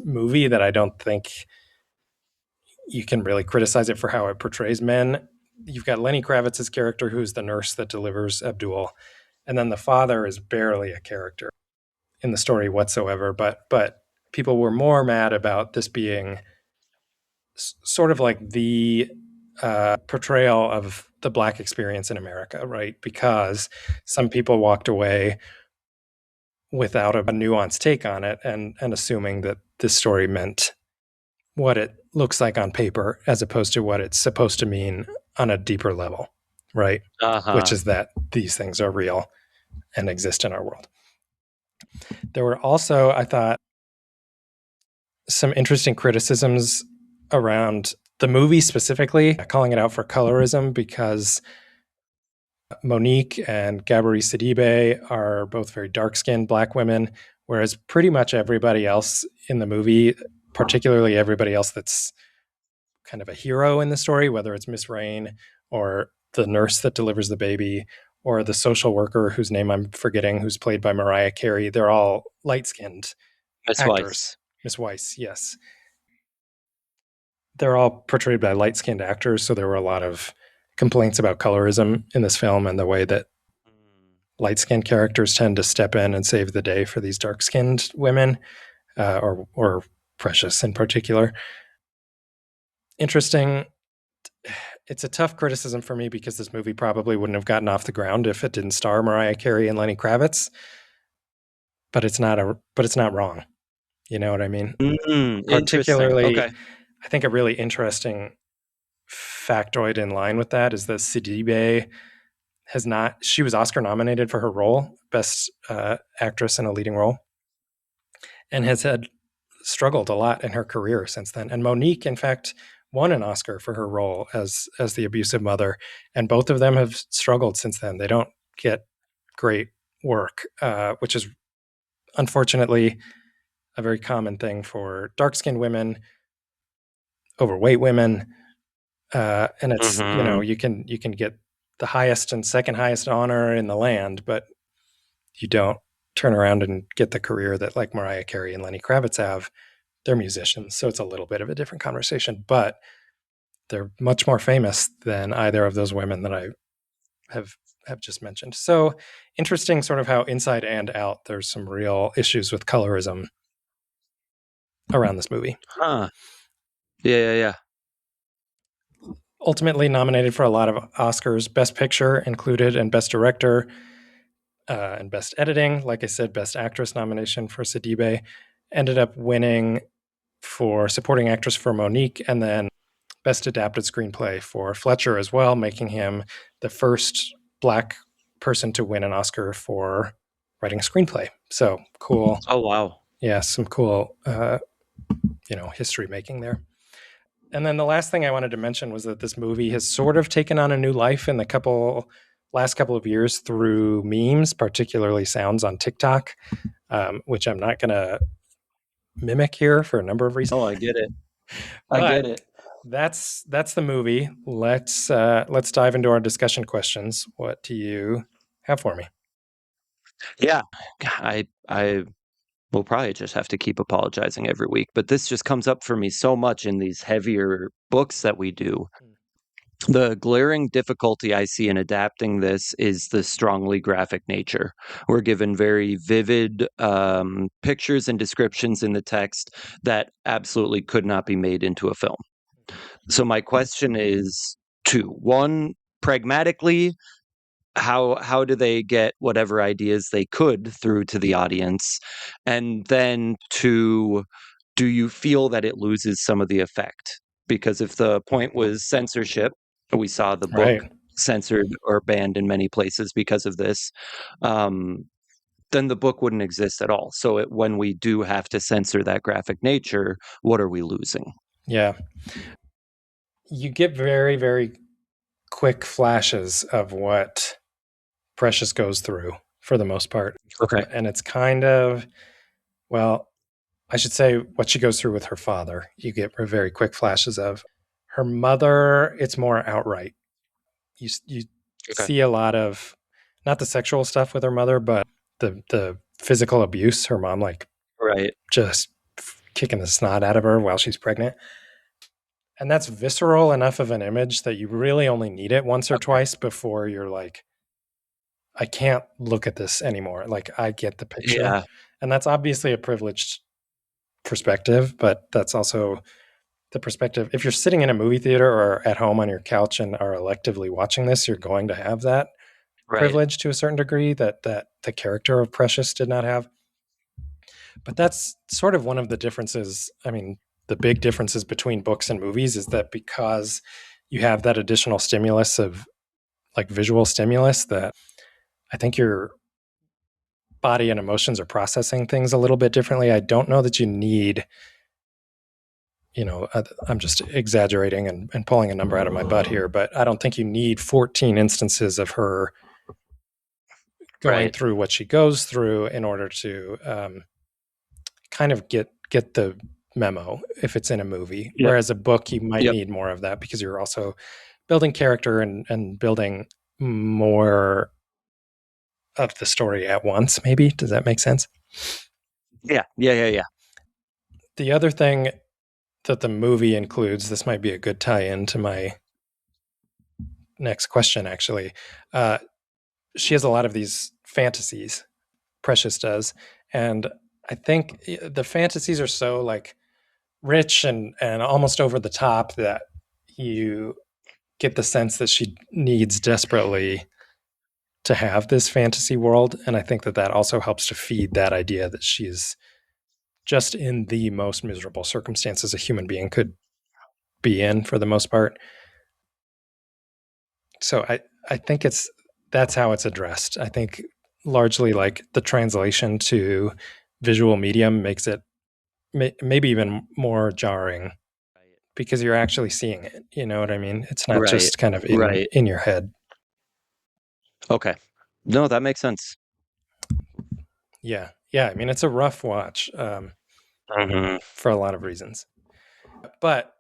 movie that I don't think you can really criticize it for how it portrays men. you've got Lenny Kravitz's character, who's the nurse that delivers Abdul, and then the father is barely a character in the story whatsoever. But people were more mad about this being sort of like the portrayal of the Black experience in America, right? Because some people walked away without a nuanced take on it, and assuming that this story meant what it looks like on paper as opposed to what it's supposed to mean on a deeper level, right? Which Uh-huh. is that these things are real and exist in our world. There were also, I thought, some interesting criticisms around the movie specifically, calling it out for colorism because Monique and Gabri Sidibe are both very dark-skinned Black women, whereas pretty much everybody else in the movie, particularly everybody else that's kind of a hero in the story, whether it's Miss Rain or the nurse that delivers the baby or the social worker whose name I'm forgetting, who's played by Mariah Carey, they're all light-skinned Miss actors. Weiss. Miss Weiss, yes. They're all portrayed by light-skinned actors, so there were a lot of complaints about colorism in this film and the way that light-skinned characters tend to step in and save the day for these dark-skinned women, or Precious in particular. Interesting. It's a tough criticism for me because this movie probably wouldn't have gotten off the ground if it didn't star Mariah Carey and Lenny Kravitz. But it's not wrong. You know what I mean? Interesting. Particularly, Okay. I think a really interesting factoid in line with that is that Sidibe has not. She was Oscar nominated for her role, Best Actress in a Leading Role, and has had struggled a lot in her career since then. And Monique, in fact, won an Oscar for her role as the abusive mother, and both of them have struggled since then. They don't get great work, which is unfortunately a very common thing for dark-skinned women, overweight women, and it's Mm-hmm. you can get the highest and second highest honor in the land, but you don't turn around and get the career that like Mariah Carey and Lenny Kravitz have. They're musicians, so it's a little bit of a different conversation, but they're much more famous than either of those women that I have have just mentioned. So interesting, sort of how inside and out there's some real issues with colorism around this movie. Huh. Yeah. Ultimately nominated for a lot of Oscars, Best Picture included, and Best Director, and Best Editing. Like I said, Best Actress nomination for Sidibe. Ended up winning for Supporting Actress for Monique, and then Best Adapted Screenplay for Fletcher as well, making him the first Black person to win an Oscar for writing a screenplay. So cool. Oh, wow. Yeah, some cool, history making there. And then the last thing I wanted to mention was that this movie has sort of taken on a new life in the last couple of years through memes, particularly sounds on TikTok, which I'm not going to mimic here for a number of reasons. Oh, I get it. I But get it. that's the movie. Let's dive into our discussion questions. What do you have for me? Yeah. I will probably just have to keep apologizing every week, but this just comes up for me so much in these heavier books that we do. The glaring difficulty I see in adapting this is the strongly graphic nature. We're given very vivid pictures and descriptions in the text that absolutely could not be made into a film. So my question is two. One, pragmatically, how do they get whatever ideas they could through to the audience? And then two, do you feel that it loses some of the effect? Because if the point was censorship, we saw the book Right. censored or banned in many places because of this, um, then the book wouldn't exist at all. So when we do have to censor that graphic nature, what are we losing? Yeah. You get very, very quick flashes of what Precious goes through for the most part. Okay. And it's kind of, well, I should say what she goes through with her father. You get very quick flashes of her mother. It's more outright. You Okay. see a lot of not the sexual stuff with her mother, but the physical abuse. Her mom like Right. just kicking the snot out of her while she's pregnant. And that's visceral enough of an image that you really only need it once or Okay. twice before you're like, I can't look at this anymore. Like, I get the picture. Yeah. And that's obviously a privileged perspective, but that's also the perspective. If you're sitting in a movie theater or at home on your couch and are electively watching this, you're going to have that Right. privilege to a certain degree that the character of Precious did not have. But that's sort of one of the differences. I mean, the big differences between books and movies is that because you have that additional stimulus of like visual stimulus, that I think your body and emotions are processing things a little bit differently. I don't know that you need, I'm just exaggerating and pulling a number out of my butt here, but I don't think you need 14 instances of her going Right. through what she goes through in order to kind of get the memo if it's in a movie. Yep. Whereas a book, you might Yep. need more of that because you're also building character and building more of the story at once, maybe. Does that make sense? Yeah. Yeah. Yeah. Yeah. The other thing that the movie includes, this might be a good tie in to my next question, actually. She has a lot of these fantasies, Precious does. And I think the fantasies are so like rich and almost over the top that you get the sense that she needs desperately to have this fantasy world. And I think that that also helps to feed that idea that she's just in the most miserable circumstances a human being could be in for the most part. So I think that's how it's addressed. I think largely like the translation to visual medium makes it maybe even more jarring because you're actually seeing it. You know what I mean? It's not Right. just kind of Right. in your head. Okay. No, that makes sense. Yeah, yeah. I mean, it's a rough watch Mhm. for a lot of reasons, but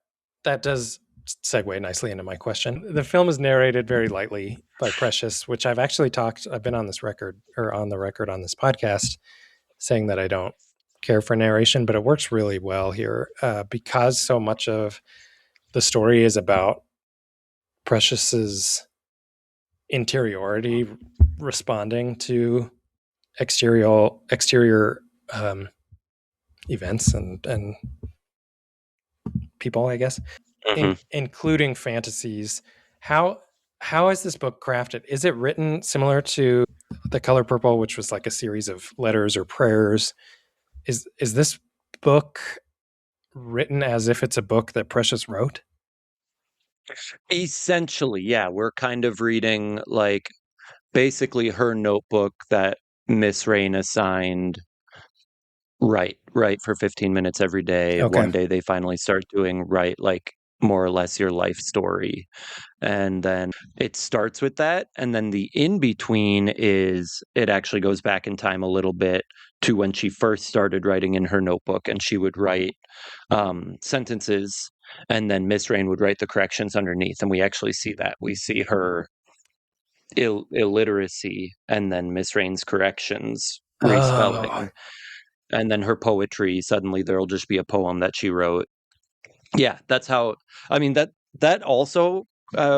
that does segue nicely into my question. The film is narrated very lightly by Precious, which I've been on this record or on the record on this podcast saying that I don't care for narration, but it works really well here because so much of the story is about Precious's interiority responding to exterior events and people, I guess, Mhm. including fantasies. How how is this book crafted? Is it written similar to The Color Purple, which was like a series of letters or prayers? Is this book written as if it's a book that Precious wrote? Essentially, yeah, we're kind of reading, like, basically her notebook that Miss Rain assigned. Right, for 15 minutes every day. Okay. One day they finally start doing write, like, more or less your life story, and then it starts with that, and then the in between is it actually goes back in time a little bit to when she first started writing in her notebook, and she would write, sentences, and then Miss Rain would write the corrections underneath, and we actually see that. We see her illiteracy and then Miss Rain's corrections, Oh, respelling, and then her poetry, suddenly there'll just be a poem that she wrote. Yeah, that's how I mean, that also,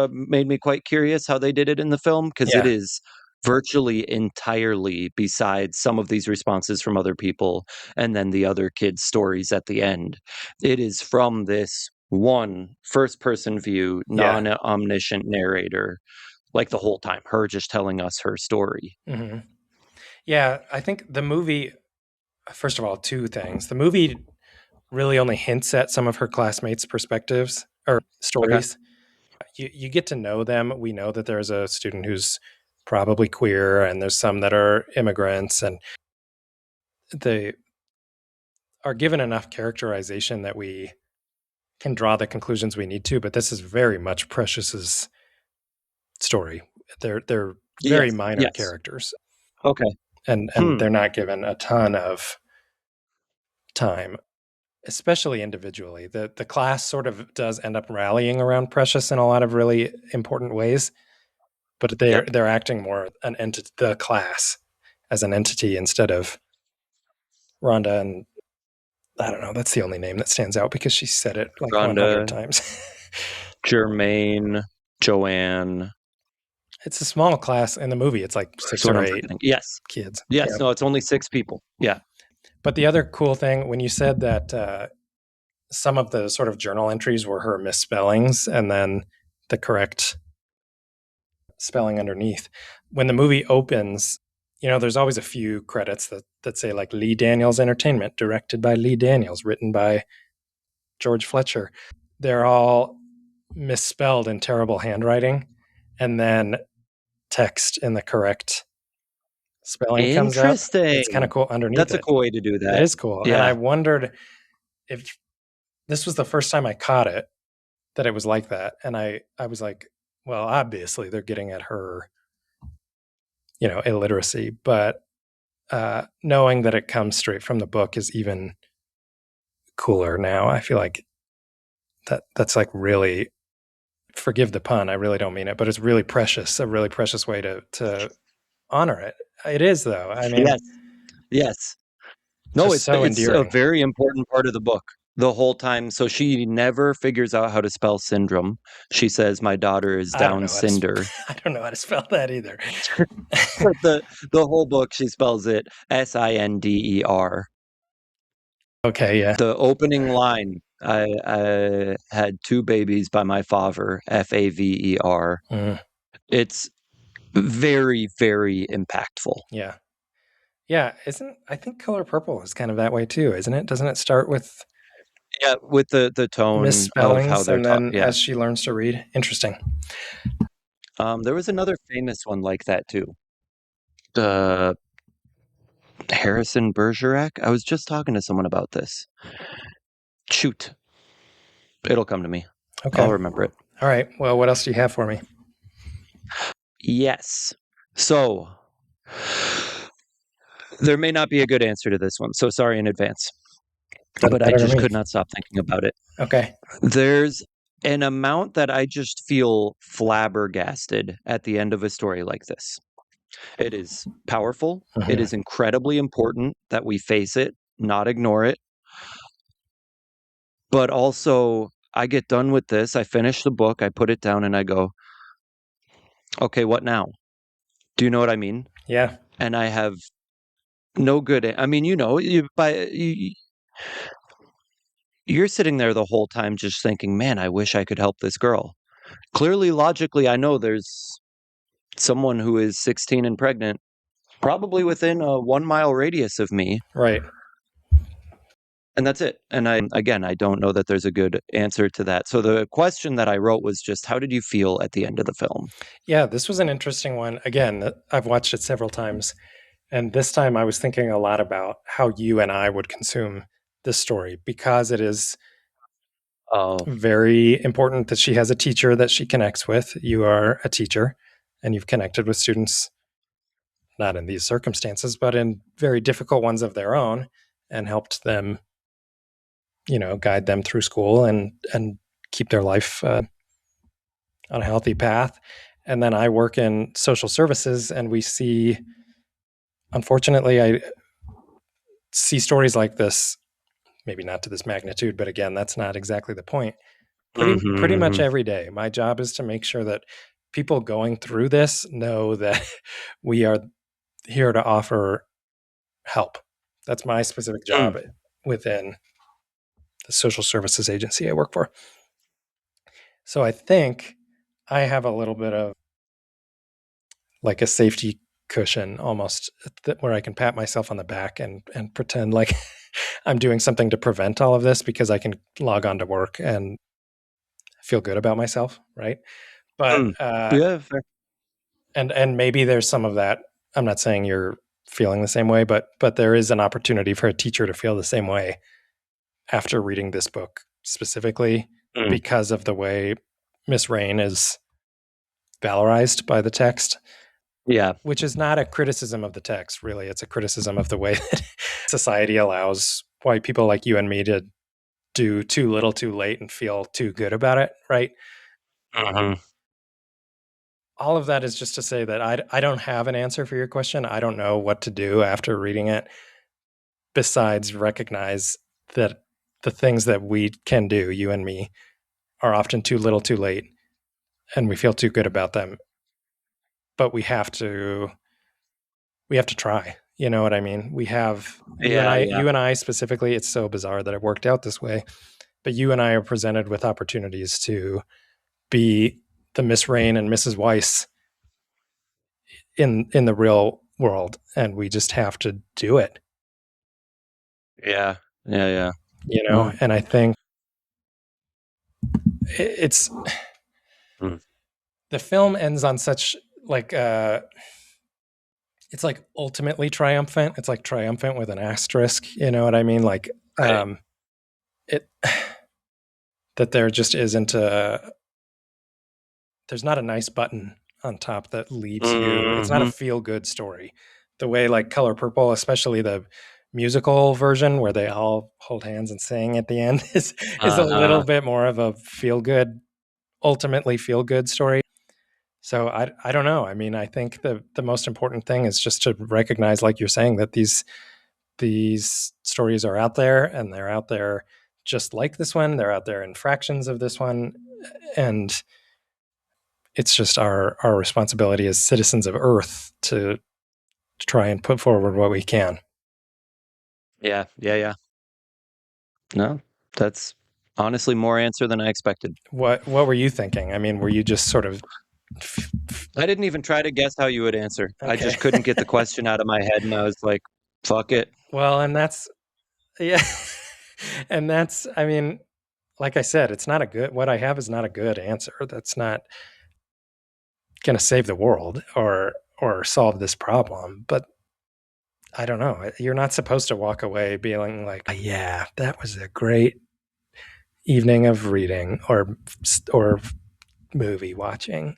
made me quite curious how they did it in the film because it yeah. is virtually entirely besides some of these responses from other people and then the other kids' stories at the end. It is from this one first-person view, Yeah. non-omniscient narrator, like, the whole time, her just telling us her story. Hmm. Yeah. I think the movie, first of all, two things. The movie really only hints at some of her classmates' perspectives or Okay. stories. You get to know them. We know that there's a student who's probably queer, and there's some that are immigrants, and they are given enough characterization that we can draw the conclusions we need to. But this is very much Precious's story. They're very Yes, minor yes. characters, Okay. and Hmm. they're not given a ton of time, especially individually. The class sort of does end up rallying around Precious in a lot of really important ways, but Yep. they're acting more an entity, the class as an entity instead of Rhonda and I don't know. That's the only name that stands out because she said it like Rhonda, 100 times. Jermaine, Joanne. It's a small class in the movie. It's like 6 That's what or I'm 8 forgetting. Yes. kids. Yes. Yeah. No, it's only 6 people. Yeah. But the other cool thing, when you said that some of the sort of journal entries were her misspellings and then the correct spelling underneath, when the movie opens, there's always a few credits that say like Lee Daniels Entertainment, directed by Lee Daniels, written by George Fletcher. They're all misspelled in terrible handwriting, and then text in the correct spelling comes up. It's kind of Interesting. cool underneath That's a it. cool way to do It that. is cool. And I Yeah. wondered if this was the first time I caught it, that it was like that. And I was like, well, obviously they're getting at her, illiteracy, but knowing that it comes straight from the book is even cooler now. I feel like that's like really, forgive the pun, I really don't mean it, but it's really precious, a really precious way to honor it. It is, though. I mean, Yes. Yes. No, just it's so it's a endearing. very important part of the book the whole time. So she never figures out how to spell syndrome. She says, "My daughter is I don't Down know how to Cinder." I don't know how to spell that either. But the whole book, she spells it Sinder. Okay, yeah. The opening line, I had 2 babies by my father, Faver. Mm, It's very, very impactful. yeah. Yeah, isn't I think Color Purple is kind of that way too, isn't it? Doesn't it start with Yeah, with the tone of how misspellings they're and taught. then Yeah. as she learns to read? Interesting. There was another famous one like that too. The Harrison Bergerac? I was just talking to someone about this. Shoot. It'll come to me. Okay. I'll remember it. All right. Well, what else do you have for me? Yes. So, there may not be a good answer to this one, so sorry in advance, Doesn't but I matter to just me. could not stop thinking about it. Okay. There's an amount that I just feel flabbergasted at the end of a story like this. It is powerful. It Mhm. is incredibly important that we face it, not ignore it. But also, I get done with this, I finish the book, I put it down, and I go, "Okay, what now?" Do you know what I mean? Yeah. And I have no good I mean, you're sitting there the whole time just thinking, "Man, I wish I could help this girl." Clearly, logically, I know there's someone who is 16 and pregnant, probably within a 1-mile radius of me, Right. and that's it. And I don't know that there's a good answer to that. So the question that I wrote was just, how did you feel at the end of the film? Yeah, this was an interesting one. Again, I've watched it several times. And this time I was thinking a lot about how you and I would consume this story because it is Oh, very important that she has a teacher that she connects with. You are a teacher and you've connected with students, not in these circumstances, but in very difficult ones of their own, and helped them, guide them through school and keep their life on a healthy path. And then I work in social services, and we see, unfortunately, I see stories like this, maybe not to this magnitude, but again, that's not exactly the point. Pretty much mhm. every day. My job is to make sure that people going through this know that we are here to offer help. That's my specific Mm. job within the social services agency I work for. So I think I have a little bit of like a safety cushion almost, where I can pat myself on the back and pretend like I'm doing something to prevent all of this because I can log on to work and feel good about myself, right? But Mm. Yeah, fair. and maybe there's some of that. I'm not saying you're feeling the same way, but there is an opportunity for a teacher to feel the same way after reading this book specifically Mm. because of the way Miss Rain is valorized by the text, Yeah. which is not a criticism of the text, really. It's a criticism of the way that society allows white people like you and me to do too little too late and feel too good about it, right? Mhm. All of that is just to say that I don't have an answer for your question. I don't know what to do after reading it besides recognize that the things that we can do, you and me, are often too little too late, and we feel too good about them. But we have to try. You know what I mean? We have Yeah, yeah. you and I specifically, it's so bizarre that it worked out this way, but you and I are presented with opportunities to be the Miss Rain and Mrs. Weiss in the real world, and we just have to do it. Yeah. Yeah, yeah. You know, Mm, and I think it's mm. the film ends on such like it's like ultimately triumphant. It's like triumphant with an asterisk. You know what I mean? Like Right. it that there just isn't a there's not a nice button on top that leaves you. It's not a Mhm. feel good story. The way like Color Purple, especially the musical version where they all hold hands and sing at the end is a little Uh-huh. bit more of a feel good, ultimately feel good story. So I don't know. I mean, I think the most important thing is just to recognize, like you're saying, that these stories are out there, and they're out there just like this one. They're out there in fractions of this one, and it's just our responsibility as citizens of Earth to try and put forward what we can. Yeah, yeah, yeah. No, that's honestly more answer than I expected. What were you thinking? I mean, were you just sort of I didn't even try to guess how you would answer. I okay? just couldn't get the question out of my head, and I was like, "Fuck it." Well, and that's yeah, and that's I mean, like I said, it's not a good. What I have is not a good answer. That's not going to save the world or solve this problem. But I don't know. You're not supposed to walk away being like, "Oh, yeah, that was a great evening of reading or movie watching."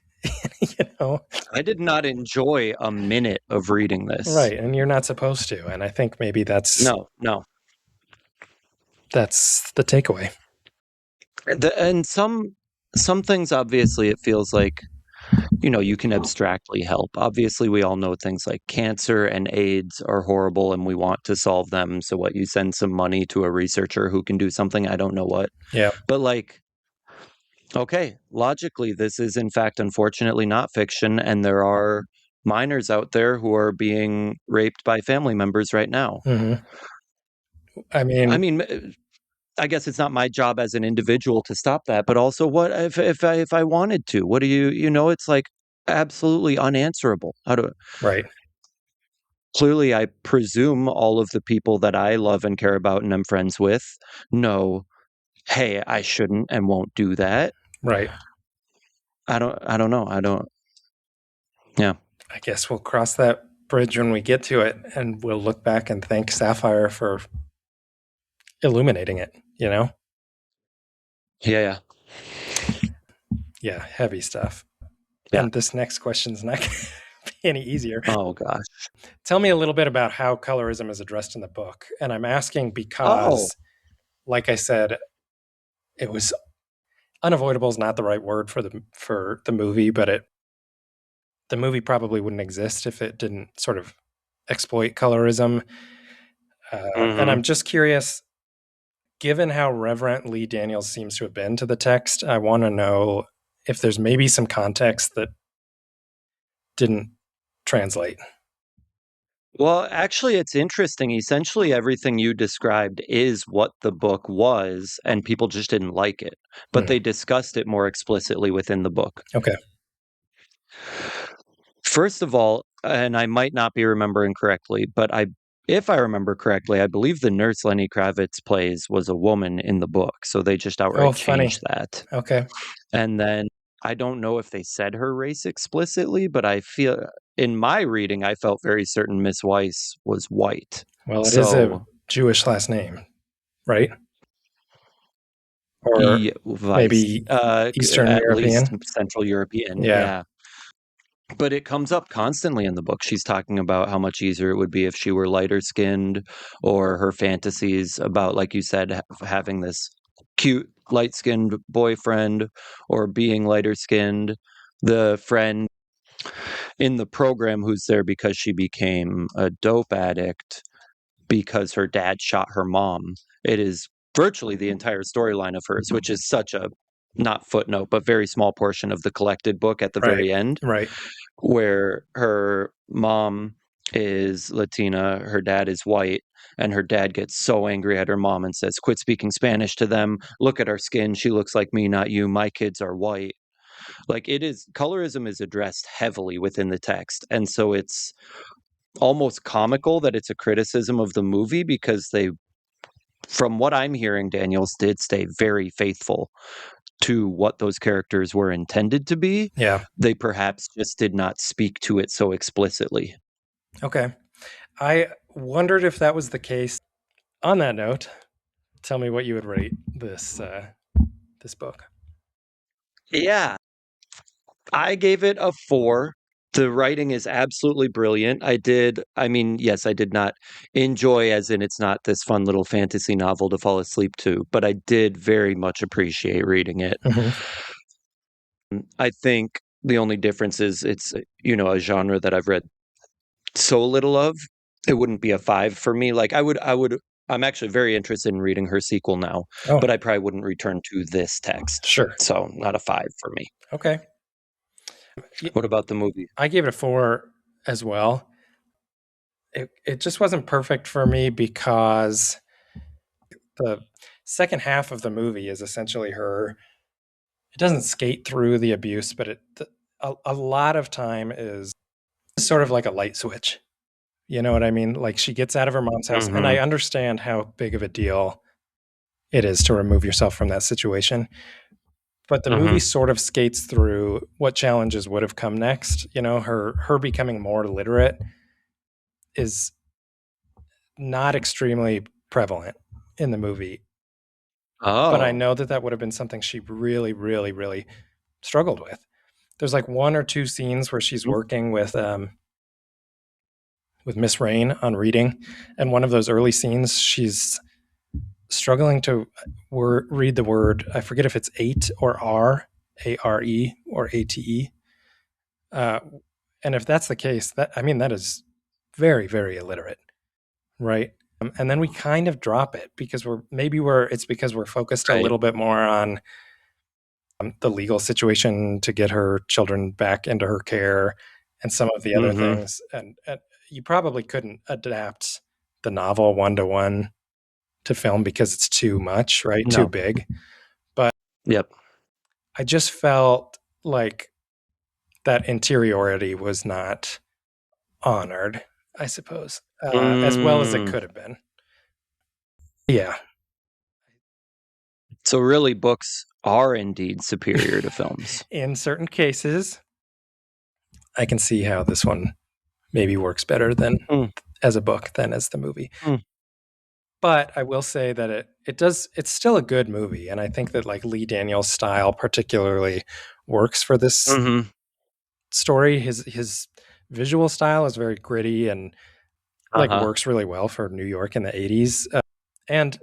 You know, I did not enjoy a minute of reading this. right? And you're not supposed to. And I think maybe No, no. that's the takeaway. And some things, obviously, it feels like, you can abstractly help. Obviously, we all know things like cancer and AIDS are horrible and we want to solve them. So what, you send some money to a researcher who can do something, I don't know what. Yeah. But like, okay, logically, this is in fact, unfortunately, not fiction, and there are minors out there who are being raped by family members right now. Hmm. I I mean, mean, I guess it's not my job as an individual to stop that, but also, what if I wanted to? What do it's like absolutely unanswerable. How do right, Clearly, I presume all of the people that I love and care about and am friends with know, hey, I shouldn't and won't do that. right. I don't know. I don't Yeah. I guess we'll cross that bridge when we get to it, and we'll look back and thank Sapphire for illuminating it. You know, Yeah, yeah. yeah, heavy stuff. Yeah. And this next question's not going to be any easier. Oh gosh. Tell me a little bit about how colorism is addressed in the book. And I'm asking Oh. because, like I said, it was unavoidable is not the right word for the movie, but the movie probably wouldn't exist if it didn't sort of exploit colorism. And I'm Mhm. just curious, given how reverent Lee Daniels seems to have been to the text, I want to know if there's maybe some context that didn't translate. Well, actually, it's interesting. Essentially, everything you described is what the book was, and people just didn't like it. But Hmm. they discussed it more explicitly within the book. Okay. First of all, and I might not be remembering correctly, but if I remember correctly, I believe the nurse Lenny Kravitz plays was a woman in the book, so they just Oh, outright funny. changed that. Okay. And then I don't know if they said her race explicitly, but I feel in my reading, I felt very certain Miss Weiss was white. Well, it is a So, Jewish last name, right? Or Weiss, maybe Eastern at least European. Central European, Yeah. yeah. But it comes up constantly in the book. She's talking about how much easier it would be if she were lighter skinned, or her fantasies about, like you said, having this cute light skinned boyfriend or being lighter skinned. The friend in the program who's there because she became a dope addict because her dad shot her mom. It is virtually the entire storyline of hers, which is such a not footnote, but very small portion of the collected book at the Right. very end, Right. where her mom is Latina, her dad is white, and her dad gets so angry at her mom and says, "Quit speaking Spanish to them. Look at our skin. She looks like me, not you. My kids are white." Like, it is, colorism is addressed heavily within the text. And so it's almost comical that it's a criticism of the movie, because they, from what I'm hearing, Daniels did stay very faithful to what those characters were intended to be. Yeah. They perhaps just did not speak to it so explicitly. Okay. I wondered if that was the case. On that note, tell me what you would rate this book. Yeah, I gave it a 4. The writing is absolutely brilliant. I mean, yes, I did not enjoy, as in it's not this fun little fantasy novel to fall asleep to, but I did very much appreciate reading it. Mm-hmm. I think the only difference is it's, a genre that I've read so little of. It wouldn't be a 5 for me. Like, I'm actually very interested in reading her sequel now, Oh, but I probably wouldn't return to this text. sure. So, not a 5 for me. Okay. What about the movie? I gave it a 4 as well. It just wasn't perfect for me because the second half of the movie is essentially her. It doesn't skate through the abuse, but a lot of time is sort of like a light switch. You know what I mean? Like, she gets out of her mom's house, and I Mhm. understand how big of a deal it is to remove yourself from that situation. But the movie Mhm. sort of skates through what challenges would have come next. You know, her becoming more literate is not extremely prevalent in the movie. But I Oh. know that would have been something she really, really, really struggled with. There's like one or two scenes where she's Mm. working with Miss Rain on reading, and one of those early scenes, she's struggling to read the word. I forget if it's eight or A-R-E, or A-T-E. Uh, and if that's the case, that is very, very illiterate, right? And then we kind of drop it because it's because we're focused a Right. little bit more on the legal situation to get her children back into her care and some of the other Mhm. things. And you probably couldn't adapt the novel one to one to film because it's too much, right? Too No. big. But Yep. I just felt like that interiority was not honored, I suppose, as well as it Mm. could have been. Yeah. So really, books are indeed superior to films. In certain cases, I can see how this one maybe works better than Mm. as a book than as the movie. Mm. But I will say that it's still a good movie, and I think that like Lee Daniels' style particularly works for this Mhm. story. His visual style is very gritty and like Uh-huh. works really well for New York in the 80s. And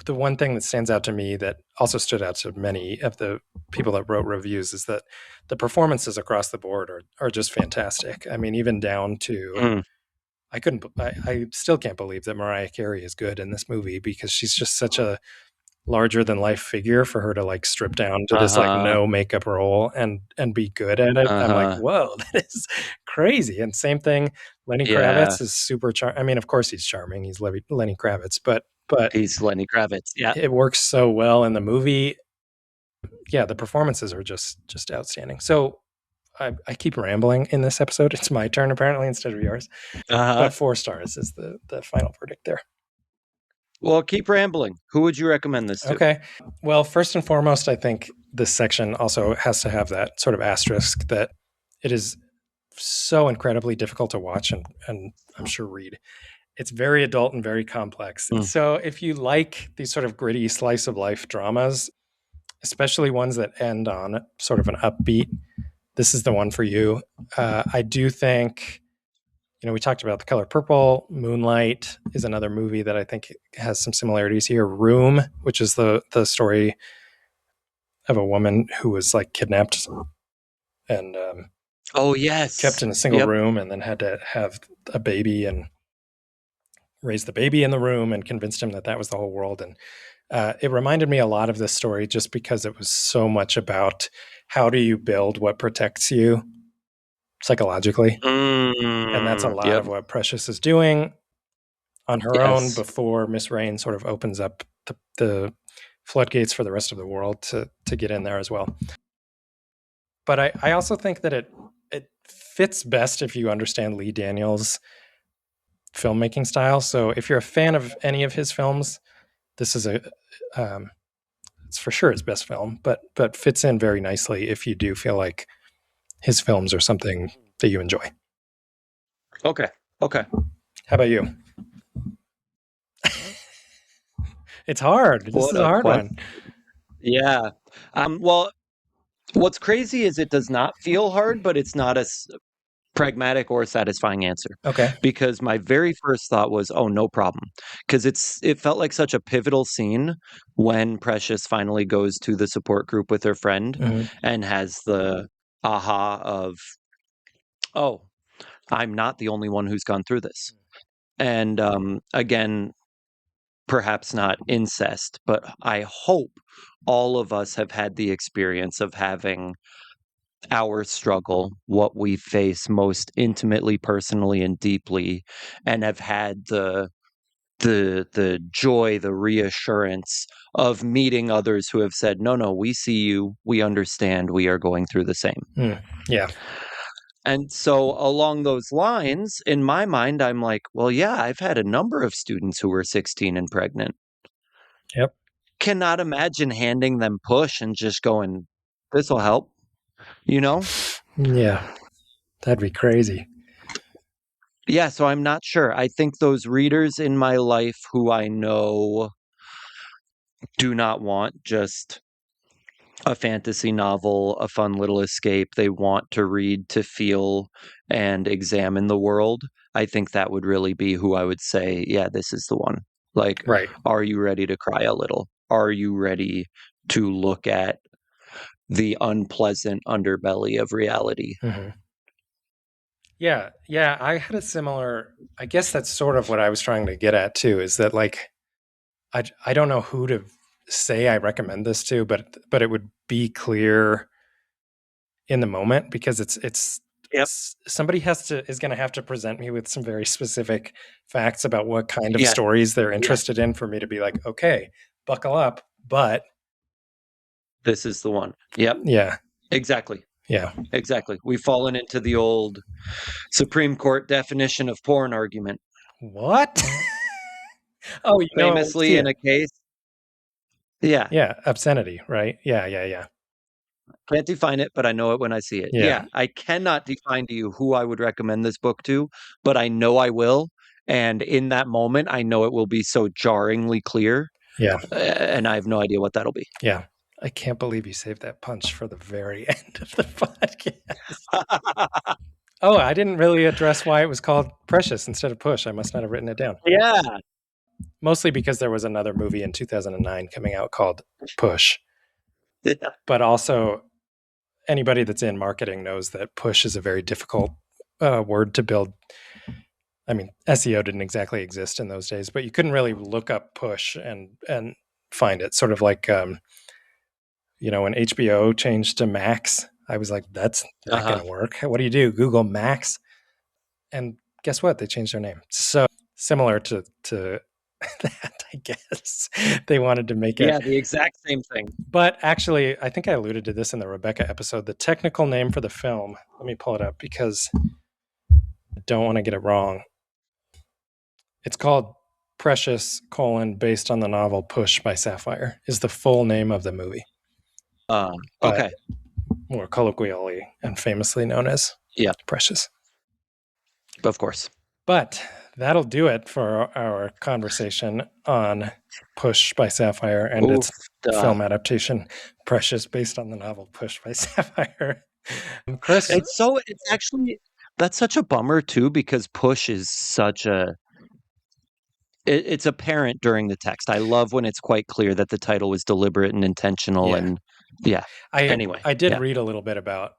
the one thing that stands out to me that also stood out to many of the people that wrote reviews is that the performances across the board are just fantastic. I mean, even down to Mm. I still can't believe that Mariah Carey is good in this movie because she's just such a larger than life figure for her to like strip down to this like Uh-huh. no makeup role and be good at it. I'm like, Uh-huh. whoa, that is crazy. And same thing, Lenny Yeah. Kravitz is super I mean, of course he's charming. He's Lenny Kravitz, but He's Lenny Kravitz. Yeah. it works so well in the movie. Yeah, the performances are just outstanding. So I keep rambling in this episode. It's my turn apparently instead of yours. Uh-huh. But 4 stars is the final verdict there. Well, keep rambling. Who would you recommend this to? Okay. Well, first and foremost, I think this section also has to have that sort of asterisk that it is so incredibly difficult to watch and I'm sure read. It's very adult and very complex. Mm. So if you like these sort of gritty slice of life dramas, especially ones that end on sort of an upbeat, this is the one for you. I do think, we talked about The Color Purple. Moonlight is another movie that I think has some similarities here. Room, which is the story of a woman who was like kidnapped and Oh, kept yes. in a single Yep. room and then had to have a baby and raised the baby in the room and convinced him that that was the whole world. And it reminded me a lot of this story just because it was so much about how do you build what protects you psychologically. And that's a lot Yep. of what Precious is doing on her own Yes. before Miss Rain sort of opens up the floodgates for the rest of the world to get in there as well. But I also think that it fits best if you understand Lee Daniels' filmmaking style. So if you're a fan of any of his films, this is it's for sure his best film, but fits in very nicely if you do feel like his films are something that you enjoy. Okay. How about you? It's hard. This is a hard one. Yeah. Well, what's crazy is it does not feel hard, but it's not as pragmatic or satisfying answer. Okay. Because my very first thought was, oh, no problem. Because it felt like such a pivotal scene when Precious finally goes to the support group with her friend and has the aha of, oh, I'm not the only one who's gone through this. And again, perhaps not incest, but I hope all of us have had the experience of having our struggle, what we face most intimately, personally, and deeply, and have had the joy, the reassurance of meeting others who have said, no, we see you, we understand, we are going through the same. Yeah. And so along those lines, in my mind, I'm like, well, yeah, I've had a number of students who were 16 and pregnant. Yep. Cannot imagine handing them push and just going, this will help, Yeah. That'd be crazy. Yeah, so I'm not sure. I think those readers in my life who I know do not want just a fantasy novel, a fun little escape. They want to read to feel and examine the world. I think that would really be who I would say, yeah, this is the one. Like, right. Are you ready to cry a little? Are you ready to look at the unpleasant underbelly of reality? Yeah. I had a similar, I guess that's sort of what I was trying to get at too, is that like, I don't know who to say I recommend this to, but it would be clear in the moment because it's somebody is going to have to present me with some very specific facts about what kind of stories they're interested in for me to be like, okay, buckle up, but this is the one. Yep. Yeah. Exactly. Yeah. Exactly. We've fallen into the old Supreme Court definition of porn argument. What? Oh, famously in a case. Yeah. Yeah. Obscenity, right? Yeah. Can't define it, but I know it when I see it. Yeah. I cannot define to you who I would recommend this book to, but I know I will. And in that moment, I know it will be so jarringly clear. Yeah. And I have no idea what that'll be. Yeah. I can't believe you saved that punch for the very end of the podcast. Oh, I didn't really address why it was called Precious instead of Push. I must not have written it down. Yeah. Mostly because there was another movie in 2009 coming out called Push. Yeah. But also, anybody that's in marketing knows that push is a very difficult word to build. I mean, SEO didn't exactly exist in those days, but you couldn't really look up push and find it. Sort of like, when HBO changed to Max, I was like, that's not going to work. What do you do? Google Max. And guess what? They changed their name. So similar to that, I guess. They wanted to make it. Yeah, the exact same thing. But actually, I think I alluded to this in the Rebecca episode. The technical name for the film, let me pull it up because I don't want to get it wrong. It's called Precious, based on the novel Push by Sapphire, is the full name of the movie. Okay. More colloquially and famously known as Precious. Of course. But that'll do it for our conversation on Push by Sapphire and its film adaptation, Precious, based on the novel Push by Sapphire. Chris, that's such a bummer too, because Push is such a. It's apparent during the text. I love when it's quite clear that the title was deliberate and intentional. And I did read a little bit about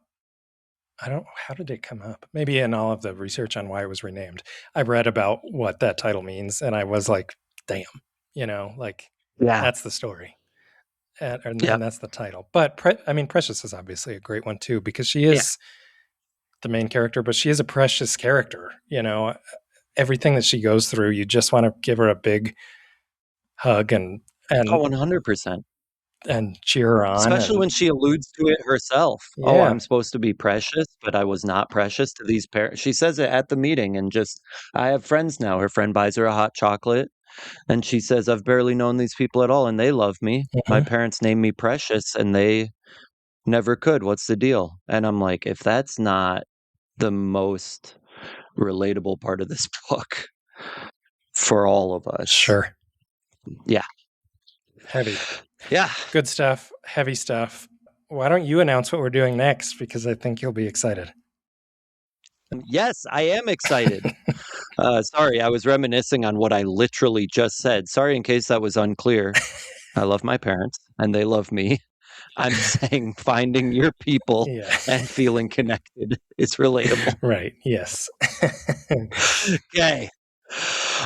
how did it come up? Maybe in all of the research on why it was renamed. I read about what that title means and I was like, damn, like Yeah. that's the story. And that's the title. But Precious is obviously a great one too, because she is the main character, but she is a precious character. Everything that she goes through, you just want to give her a big hug and 100%. And cheer her on. Especially when she alludes to it herself. Yeah. Oh, I'm supposed to be precious, but I was not precious to these parents. She says it at the meeting and I have friends now. Her friend buys her a hot chocolate and she says, I've barely known these people at all and they love me. Mm-hmm. My parents named me Precious and they never could. What's the deal? And I'm like, if that's not the most relatable part of this book for all of us. Sure. Yeah. Heavy. Yeah. Good stuff. Heavy stuff. Why don't you announce what we're doing next? Because I think you'll be excited. Yes, I am excited. Sorry, I was reminiscing on what I literally just said. Sorry in case that was unclear. I love my parents and they love me. I'm saying finding your people and feeling connected is relatable. Right. Yes.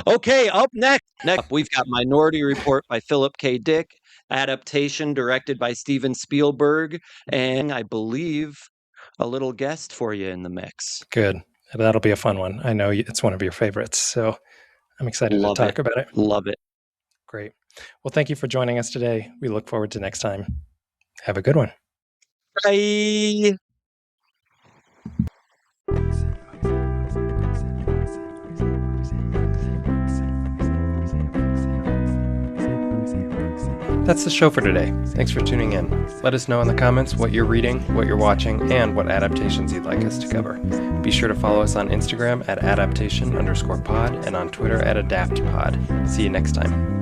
Okay, up next we've got Minority Report by Philip K. Dick, Adaptation directed by Steven Spielberg, and I believe a little guest for you in the mix. Good. That'll be a fun one. I know it's one of your favorites, so I'm excited to talk about it. Love it. Great. Well, thank you for joining us today. We look forward to next time. Have a good one. Bye. That's the show for today. Thanks for tuning in. Let us know in the comments what you're reading, what you're watching, and what adaptations you'd like us to cover. Be sure to follow us on Instagram at adaptation_pod and on Twitter at adaptpod. See you next time.